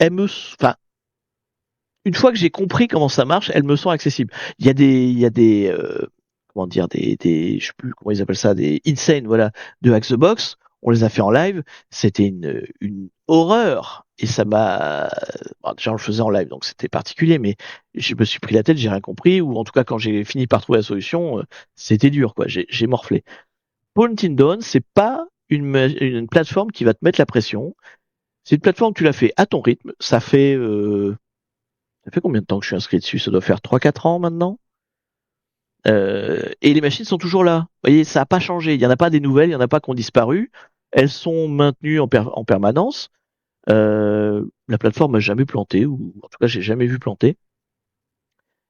enfin, une fois que j'ai compris comment ça marche, elles me sont accessibles. Il y a des, comment dire, je sais plus comment ils appellent ça, des insane, voilà, de Hack the Box. On les a fait en live. C'était une horreur. Et ça m'a, bon, déjà on le faisait en live, donc c'était particulier, mais je me suis pris la tête, j'ai rien compris, ou en tout cas quand j'ai fini par trouver la solution, c'était dur, quoi. J'ai morflé. Pawn Dawn, c'est pas une plateforme qui va te mettre la pression. C'est une plateforme que tu l'as fait à ton rythme. Ça fait combien de temps que je suis inscrit dessus? Ça doit faire 3-4 ans maintenant. Et les machines sont toujours là. Vous voyez, ça n'a pas changé. Il n'y en a pas des nouvelles, il n'y en a pas qui ont disparu. Elles sont maintenues en permanence. La plateforme n'a jamais planté, ou en tout cas, j'ai jamais vu planter.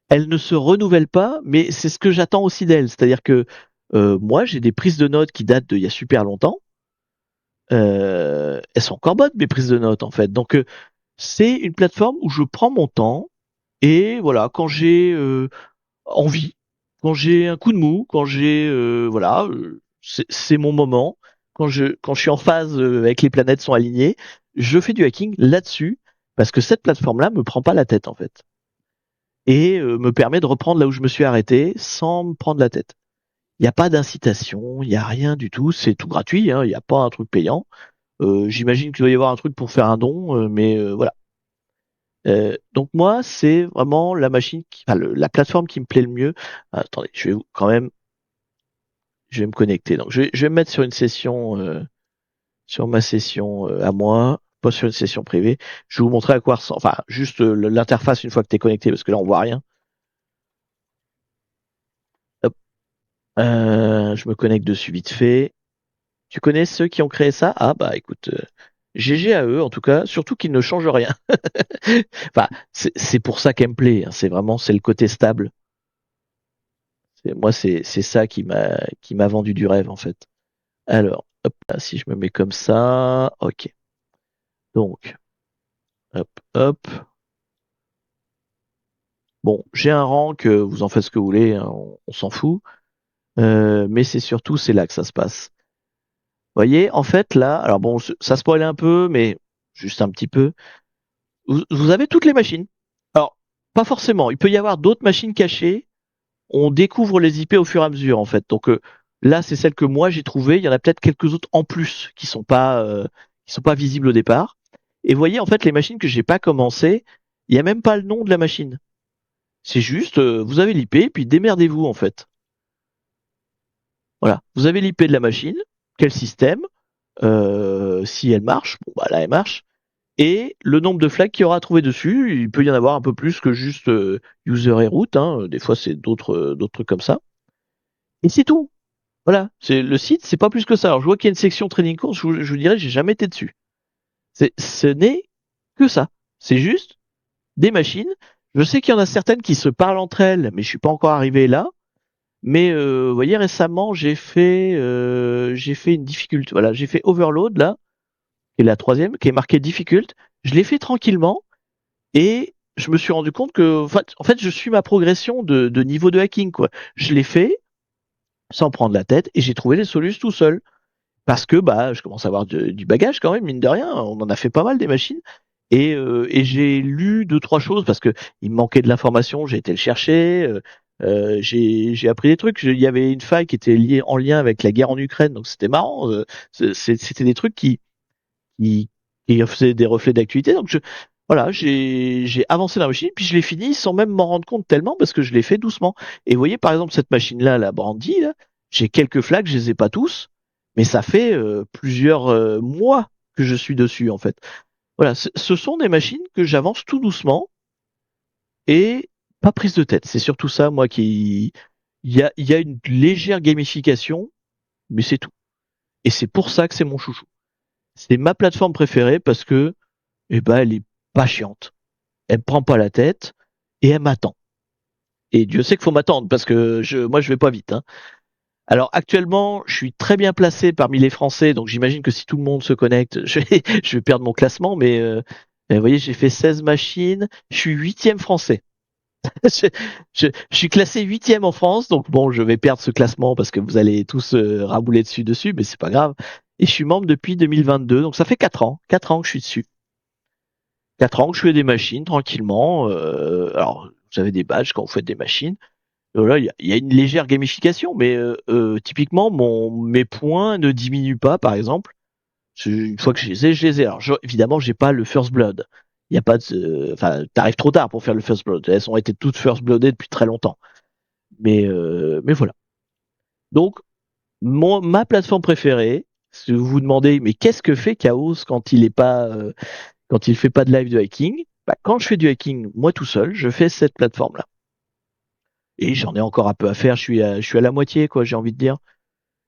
Elle ne se renouvelle pas, mais c'est ce que j'attends aussi d'elle. C'est-à-dire que moi, j'ai des prises de notes qui datent d'il y a super longtemps. Elles sont encore bonnes, mes prises de notes, en fait. Donc, c'est une plateforme où je prends mon temps et voilà, quand j'ai envie, quand j'ai un coup de mou, quand j'ai voilà, c'est mon moment. Quand je suis en phase avec les planètes sont alignées, je fais du hacking là-dessus parce que cette plateforme-là me prend pas la tête en fait et me permet de reprendre là où je me suis arrêté sans me prendre la tête. Il n'y a pas d'incitation, il n'y a rien du tout, c'est tout gratuit, hein, il n'y a pas un truc payant. J'imagine qu'il doit y avoir un truc pour faire un don, mais voilà. Donc moi, c'est vraiment la machine, enfin, la plateforme qui me plaît le mieux. Attendez, quand même, je vais me connecter. Donc je vais me mettre sur une session, sur ma session à moi, pas sur une session privée. Je vais vous montrer à quoi ressemble, enfin juste l'interface une fois que tu es connecté, parce que là on voit rien. Hop. Je me connecte dessus vite fait. Tu connais ceux qui ont créé ça? Ah bah écoute, GG à eux en tout cas, surtout qu'ils ne changent rien. Enfin, c'est pour ça qu'elle me plaît, hein. C'est le côté stable. Moi, c'est ça qui m'a vendu du rêve en fait. Alors, hop, là, si je me mets comme ça, ok. Donc, hop, hop. Bon, j'ai un rank, vous en faites ce que vous voulez, hein, on s'en fout. Mais c'est là que ça se passe. Vous voyez, en fait là, alors bon, ça spoil un peu, mais juste un petit peu. vous avez toutes les machines. Alors, pas forcément. Il peut y avoir d'autres machines cachées. On découvre les IP au fur et à mesure, en fait. Donc là, c'est celle que moi j'ai trouvée. Il y en a peut-être quelques autres en plus qui sont pas visibles au départ. Et vous voyez, en fait, les machines que j'ai pas commencé, il y a même pas le nom de la machine. C'est juste, vous avez l'IP, puis démerdez-vous, en fait. Voilà. Vous avez l'IP de la machine, quel système, si elle marche, bon bah là elle marche, et le nombre de flags qu'il y aura à trouver dessus. Il peut y en avoir un peu plus que juste user et route, hein. Des fois c'est d'autres trucs comme ça. Et c'est tout. Voilà. C'est le site, c'est pas plus que ça. Alors je vois qu'il y a une section training course, je vous dirais, j'ai jamais été dessus. Ce n'est que ça. C'est juste des machines. Je sais qu'il y en a certaines qui se parlent entre elles, mais je suis pas encore arrivé là. Mais vous voyez, récemment, j'ai fait une difficulté. Voilà, j'ai fait Overload là, qui est la troisième, qui est marquée difficult. Je l'ai fait tranquillement et je me suis rendu compte que, en fait, je suis ma progression de niveau de hacking quoi. Je l'ai fait sans prendre la tête et j'ai trouvé les solutions tout seul parce que bah, je commence à avoir du bagage quand même, mine de rien. On en a fait pas mal des machines. Et j'ai lu deux trois choses parce que il me manquait de l'information. J'ai été le chercher. J'ai appris des trucs. Il y avait une faille qui était liée en lien avec la guerre en Ukraine, donc c'était marrant. C'était des trucs qui, qui faisaient des reflets d'actualité. Donc voilà, j'ai avancé dans la machine, puis je l'ai fini sans même m'en rendre compte tellement parce que je l'ai fait doucement. Et vous voyez par exemple cette machine-là, la Brandy, là, j'ai quelques flags, je les ai pas tous, mais ça fait plusieurs mois que je suis dessus en fait. Voilà, ce sont des machines que j'avance tout doucement et pas prise de tête. C'est surtout ça, moi, qui. Il y a une légère gamification, mais c'est tout. Et c'est pour ça que c'est mon chouchou. C'est ma plateforme préférée parce que, eh ben, elle est pas chiante. Elle me prend pas la tête et elle m'attend. Et Dieu sait qu'il faut m'attendre parce que moi, je vais pas vite, hein. Alors actuellement, je suis très bien placé parmi les Français, donc j'imagine que si tout le monde se connecte, je vais perdre mon classement, mais vous voyez, j'ai fait 16 machines, je suis huitième français. je, je suis classé huitième en France, donc bon, je vais perdre ce classement parce que vous allez tous rabouler dessus, mais c'est pas grave. Et je suis membre depuis 2022, donc ça fait 4 ans que je suis dessus. 4 ans que je fais des machines tranquillement. Alors, vous avez des badges quand vous faites des machines. Voilà, il y a une légère gamification, mais typiquement, mes points ne diminuent pas, par exemple. Une fois que je les ai, je les ai. Alors, évidemment, j'ai pas le first blood. Il y a pas de, enfin, t'arrives trop tard pour faire le first blood. Elles ont été toutes first bloodées depuis très longtemps. Mais voilà. Donc, ma plateforme préférée, si vous vous demandez, mais qu'est-ce que fait Chaos quand il fait pas de live de hacking? Bah, quand je fais du hacking, moi tout seul, je fais cette plateforme-là. Et j'en ai encore un peu à faire. Je suis à la moitié, quoi, j'ai envie de dire.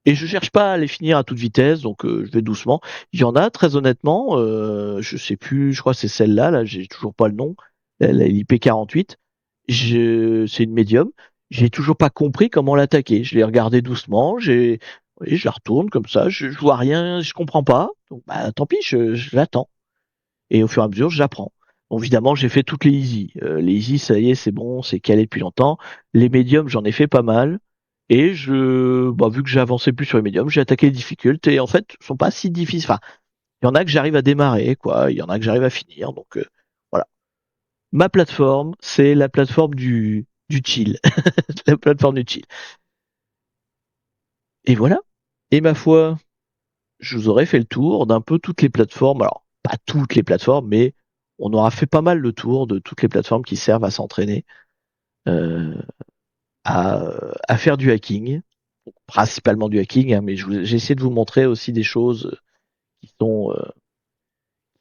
Et je cherche pas à les finir à toute vitesse, donc je vais doucement. Il y en a, très honnêtement, je sais plus, je crois que c'est celle-là, là, j'ai toujours pas le nom, l'IP48. C'est une médium. J'ai toujours pas compris comment l'attaquer. Je l'ai regardé doucement, oui, je la retourne comme ça, je vois rien, je comprends pas. Donc bah tant pis, je l'attends. Et au fur et à mesure, j'apprends. Bon, évidemment, j'ai fait toutes les easy. Les easy, ça y est, c'est bon, c'est calé depuis longtemps. Les médiums, j'en ai fait pas mal. Et vu que j'ai avancé plus sur les médiums, j'ai attaqué les difficultés. Et en fait, ils sont pas si difficiles. Enfin, il y en a que j'arrive à démarrer, quoi. Il y en a que j'arrive à finir. Donc, voilà. Ma plateforme, c'est la plateforme du chill. La plateforme du chill. Et voilà. Et ma foi, je vous aurais fait le tour d'un peu toutes les plateformes. Alors, pas toutes les plateformes, mais on aura fait pas mal le tour de toutes les plateformes qui servent à s'entraîner, euh, à faire du hacking, principalement du hacking, hein, mais j'ai essayé de vous montrer aussi des choses qui sont, euh,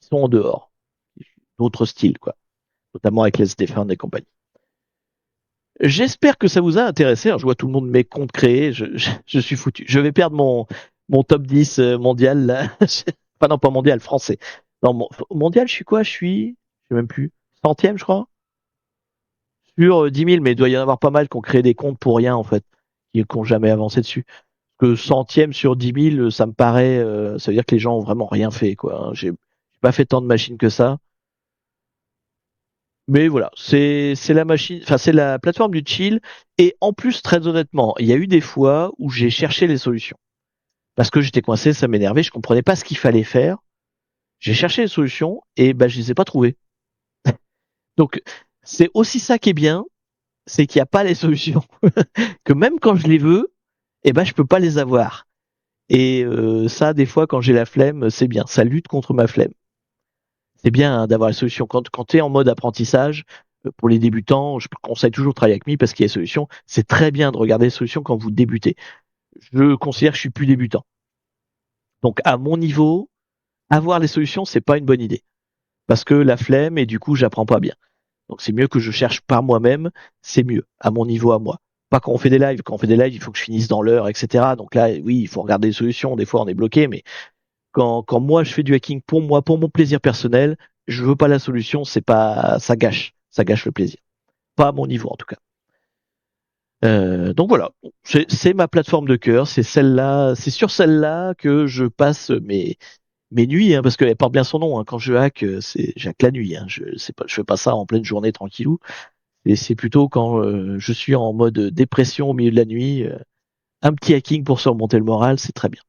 qui sont en dehors, d'autres styles, quoi, notamment avec les Defend et compagnie. J'espère que ça vous a intéressé. Alors, je vois tout le monde mes comptes créés, je suis foutu. Je vais perdre mon top 10 mondial, là. Enfin, non, pas mondial, français. Non, mondial, je suis quoi? Je sais même plus. Centième, je crois. Sur 10 000, mais il doit y en avoir pas mal qui ont créé des comptes pour rien, en fait, qui n'ont jamais avancé dessus. Que centième sur 10 000, ça me paraît, ça veut dire que les gens ont vraiment rien fait, quoi, hein. J'ai pas fait tant de machines que ça. Mais voilà, c'est la machine, enfin c'est la plateforme du chill. Et en plus, très honnêtement, il y a eu des fois où j'ai cherché les solutions parce que j'étais coincé, ça m'énervait, je comprenais pas ce qu'il fallait faire. J'ai cherché les solutions et bah je les ai pas trouvées. Donc, c'est aussi ça qui est bien, c'est qu'il n'y a pas les solutions. Que même quand je les veux, eh ben, je peux pas les avoir. Et ça, des fois, quand j'ai la flemme, c'est bien. Ça lutte contre ma flemme. C'est bien hein, d'avoir la solution. Quand tu es en mode apprentissage, pour les débutants, je conseille toujours de travailler avec Me parce qu'il y a des solutions. C'est très bien de regarder les solutions quand vous débutez. Je considère que je suis plus débutant. Donc, à mon niveau, avoir les solutions, c'est pas une bonne idée. Parce que la flemme, et du coup, j'apprends pas bien. Donc, c'est mieux que je cherche par moi-même. C'est mieux, à mon niveau, à moi. Pas quand on fait des lives. Quand on fait des lives, il faut que je finisse dans l'heure, etc. Donc là, oui, il faut regarder les solutions. Des fois, on est bloqué, mais quand moi je fais du hacking pour moi, pour mon plaisir personnel, je veux pas la solution, c'est pas, ça gâche le plaisir. Pas à mon niveau en tout cas. Donc voilà, c'est ma plateforme de cœur, c'est celle-là, c'est sur celle-là que je passe mes nuits, hein, parce qu'elle porte bien son nom. Hein, quand je hack, j'hack la nuit. Hein, je fais pas ça en pleine journée tranquillou. Et c'est plutôt quand je suis en mode dépression au milieu de la nuit, un petit hacking pour surmonter le moral, c'est très bien.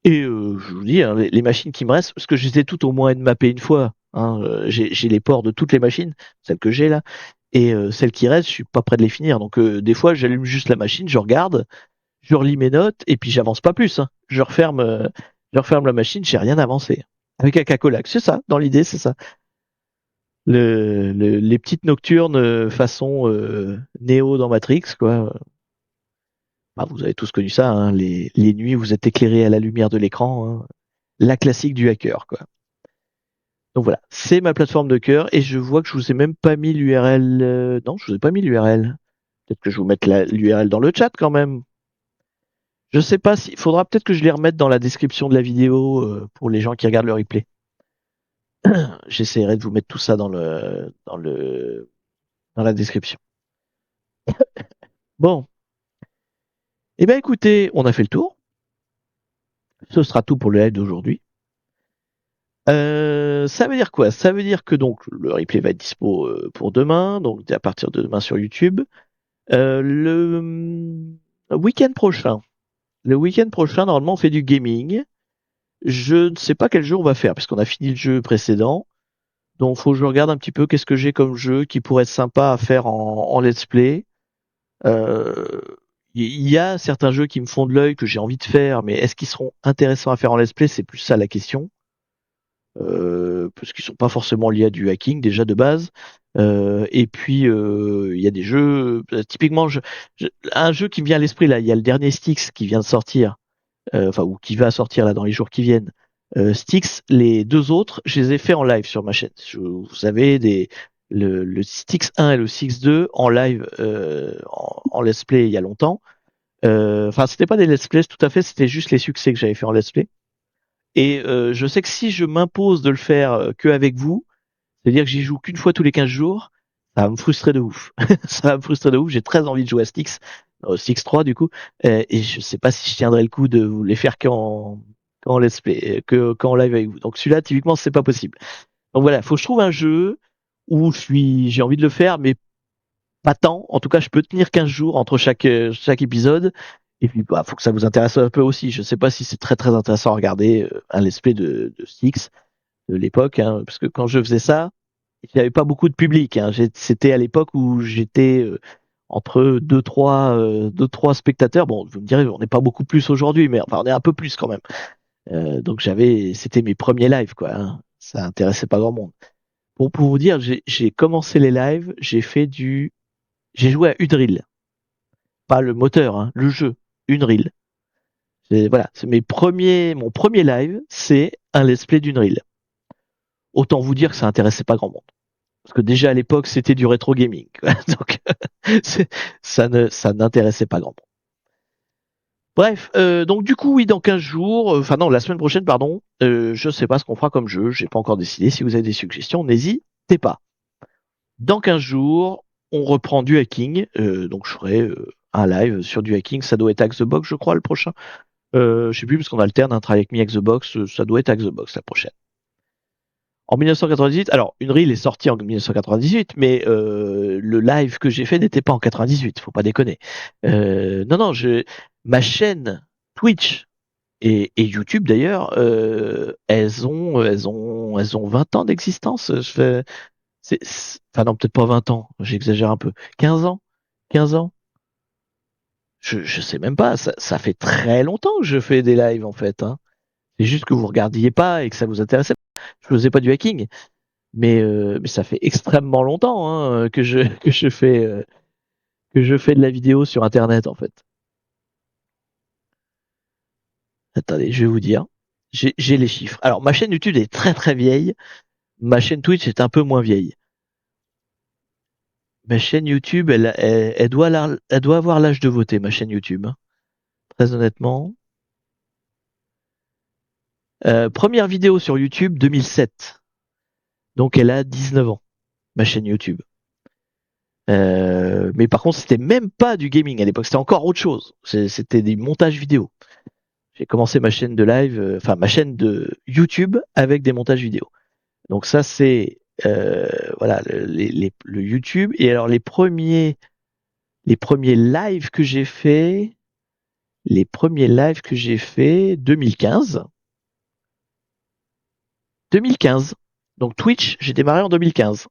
Et je vous dis, hein, les machines qui me restent, parce que je les ai toutes au moins nmappées une fois. Hein, j'ai les ports de toutes les machines, celles que j'ai là, et celles qui restent, je suis pas prêt de les finir. Donc des fois, j'allume juste la machine, je regarde, je relis mes notes, et puis j'avance pas plus. Hein. Je referme la machine, j'ai rien avancé. Avec un cacolac, c'est ça. Dans l'idée, c'est ça. Les petites nocturnes façon Neo dans Matrix, quoi. Bah, vous avez tous connu ça, hein, les nuits où vous êtes éclairés à la lumière de l'écran. Hein. La classique du hacker, quoi. Donc voilà, c'est ma plateforme de cœur et je vois que je vous ai même pas mis l'URL. Non, je vous ai pas mis l'URL. Peut-être que je vous mette l'URL dans le chat quand même. Je sais pas si, faudra peut-être que je les remette dans la description de la vidéo pour les gens qui regardent le replay. J'essaierai de vous mettre tout ça dans la description. Bon, eh ben écoutez, on a fait le tour. Ce sera tout pour le live d'aujourd'hui. Ça veut dire quoi? Ça veut dire que donc le replay va être dispo pour demain, donc à partir de demain sur YouTube. Le week-end prochain. Le week-end prochain, normalement, on fait du gaming. Je ne sais pas quel jeu on va faire, puisqu'on a fini le jeu précédent. Donc, faut que je regarde un petit peu qu'est-ce que j'ai comme jeu qui pourrait être sympa à faire en let's play. Euh, Il y a certains jeux qui me font de l'œil que j'ai envie de faire, mais est-ce qu'ils seront intéressants à faire en let's play? C'est plus ça la question. Parce qu'ils sont pas forcément liés à du hacking déjà de base. Et puis il y a des jeux, typiquement un jeu qui me vient à l'esprit là, il y a le dernier Styx qui vient de sortir, enfin ou qui va sortir là dans les jours qui viennent. Styx, les deux autres, je les ai fait en live sur ma chaîne. Vous savez le Styx 1 et le Styx 2 en live en let's play il y a longtemps. Enfin c'était pas des let's play tout à fait, c'était juste les succès que j'avais fait en let's play. Et je sais que si je m'impose de le faire que avec vous, c'est-à-dire que j'y joue qu'une fois tous les 15 jours, ça va me frustrer de ouf. Ça va me frustrer de ouf. J'ai très envie de jouer à Styx, Styx 3 du coup, et je sais pas si je tiendrai le coup de vous les faire qu'en let's play, qu'en live avec vous. Donc celui-là, typiquement, c'est pas possible. Donc voilà, faut que je trouve un jeu où j'ai envie de le faire, mais pas tant. En tout cas, je peux tenir 15 jours entre chaque épisode. Et puis, bah, faut que ça vous intéresse un peu aussi. Je sais pas si c'est très très intéressant à regarder un let's play de Styx de l'époque, hein, parce que quand je faisais ça, il n'y avait pas beaucoup de public. Hein. C'était à l'époque où j'étais entre deux, trois spectateurs. Bon, vous me direz, on n'est pas beaucoup plus aujourd'hui, mais enfin, on est un peu plus quand même. Donc c'était mes premiers lives, quoi. Hein. Ça intéressait pas grand monde. Pour vous dire, j'ai commencé les lives, j'ai joué à Udril, pas le moteur, hein, le jeu, Unreal. Voilà, c'est mon premier live, c'est un let's play d'Unreal. Autant vous dire que ça intéressait pas grand monde. Parce que déjà à l'époque, c'était du rétro gaming. Quoi. Donc, ça n'intéressait pas grand monde. Bref, donc du coup, oui, dans 15 jours, enfin non, la semaine prochaine, pardon, je sais pas ce qu'on fera comme jeu, j'ai pas encore décidé. Si vous avez des suggestions, n'hésitez pas. Dans 15 jours, on reprend du hacking, donc je ferai un live sur du hacking, ça doit être Hack the Box, je crois, le prochain. Je sais plus, parce qu'on alterne un travail avec Me Hack the Box, ça doit être Hack the Box la prochaine. En 1998, alors une reel est sortie en 1998, mais le live que j'ai fait n'était pas en 98, faut pas déconner. Non, non, ma chaîne Twitch et YouTube d'ailleurs, elles ont 20 ans d'existence. Enfin non, peut-être pas 20 ans, j'exagère un peu. 15 ans? 15 ans? Je sais même pas, ça fait très longtemps que je fais des lives en fait, hein. C'est juste que vous regardiez pas et que ça vous intéressait pas. Je faisais pas du hacking, mais ça fait extrêmement longtemps hein, que je fais de la vidéo sur internet en fait. Attendez, je vais vous dire. J'ai les chiffres. Alors ma chaîne YouTube est très très vieille, ma chaîne Twitch est un peu moins vieille. Ma chaîne YouTube, elle doit avoir l'âge de voter, ma chaîne YouTube, hein. Très honnêtement. Première vidéo sur YouTube 2007. Donc elle a 19 ans, ma chaîne YouTube. Mais par contre, c'était même pas du gaming à l'époque, c'était encore autre chose. C'était des montages vidéo. J'ai commencé ma chaîne de live, enfin ma chaîne de YouTube avec des montages vidéo. Donc ça c'est voilà le YouTube. Et alors les premiers lives que j'ai fait, 2015. 2015. Donc Twitch, j'ai démarré en 2015.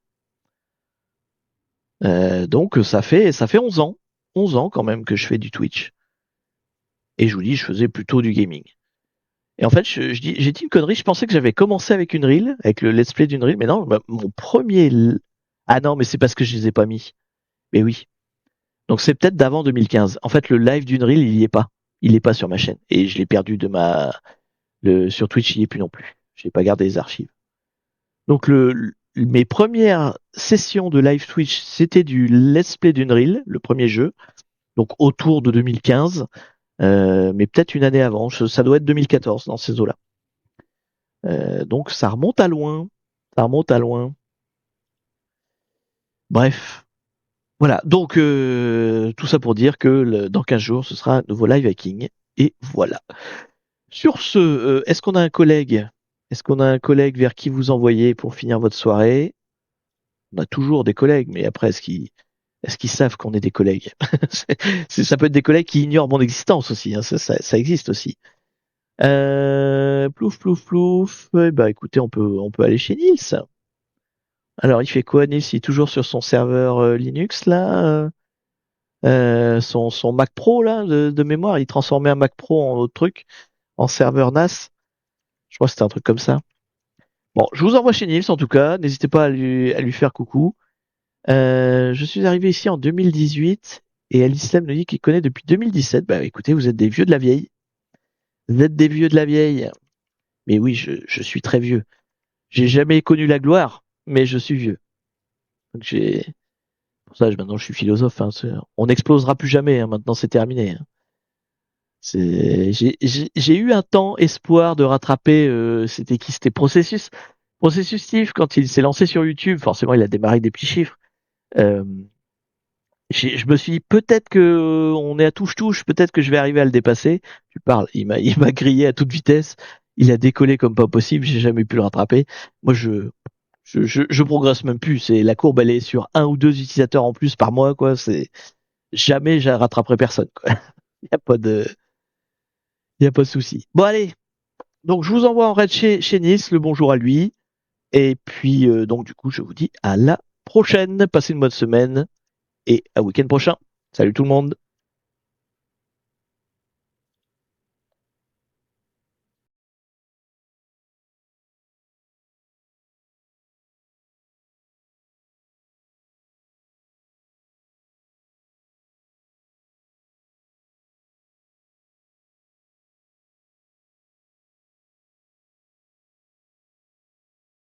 Donc ça fait 11 ans. 11 ans quand même que je fais du Twitch. Et je vous dis, je faisais plutôt du gaming. Et en fait, j'ai dit une connerie, je pensais que j'avais commencé avec une reel, avec le let's play d'une reel, mais non, mon premier... Ah non, mais c'est parce que je les ai pas mis. Mais oui. Donc c'est peut-être d'avant 2015. En fait, le live d'une reel, il y est pas. Il est pas sur ma chaîne. Et je l'ai perdu sur Twitch, il y est plus non plus. J'ai pas gardé les archives. Donc mes premières sessions de live Twitch, c'était du let's play d'Unreal, le premier jeu, donc autour de 2015, mais peut-être une année avant, ça doit être 2014 dans ces eaux-là. Donc ça remonte à loin, ça remonte à loin. Bref, voilà. Donc tout ça pour dire que dans 15 jours, ce sera un nouveau live hacking. Et voilà. Sur ce, est-ce qu'on a un collègue? Est-ce qu'on a un collègue vers qui vous envoyez pour finir votre soirée? On a toujours des collègues, mais après, est-ce qu'ils savent qu'on est des collègues? Ça peut être des collègues qui ignorent mon existence aussi, hein, ça existe aussi. Plouf, plouf, plouf. Eh ben, écoutez, on peut aller chez Nils. Alors, il fait quoi, Nils? Il est toujours sur son serveur Linux, là, son Mac Pro, là, de mémoire. Il transformait un Mac Pro en autre truc, en serveur NAS. Je crois que c'était un truc comme ça. Bon, je vous envoie chez Nils, en tout cas. N'hésitez pas à lui faire coucou. Je suis arrivé ici en 2018 et Al-Islam nous dit qu'il connaît depuis 2017. Bah écoutez, vous êtes des vieux de la vieille. Vous êtes des vieux de la vieille. Mais oui, je suis très vieux. J'ai jamais connu la gloire, mais je suis vieux. Donc pour ça, maintenant je suis philosophe, hein. On n'explosera plus jamais, hein. Maintenant c'est terminé, hein. J'ai eu un temps espoir de rattraper, c'était qui? C'était Processus. Processus Steve, quand il s'est lancé sur YouTube, forcément il a démarré avec des petits chiffres. Euh, je me suis dit peut-être que on est à touche-touche, peut-être que je vais arriver à le dépasser. Tu parles, il m'a grillé à toute vitesse. Il a décollé comme pas possible, j'ai jamais pu le rattraper. Moi, je progresse même plus. C'est la courbe, elle est sur un ou deux utilisateurs en plus par mois, quoi. C'est jamais je rattraperai personne, quoi. Il y a pas de, il y a pas de souci. Bon allez, donc je vous envoie en raid chez Nice, le bonjour à lui. Et puis donc du coup, je vous dis à la prochaine. Passez une bonne semaine et à week-end prochain. Salut tout le monde.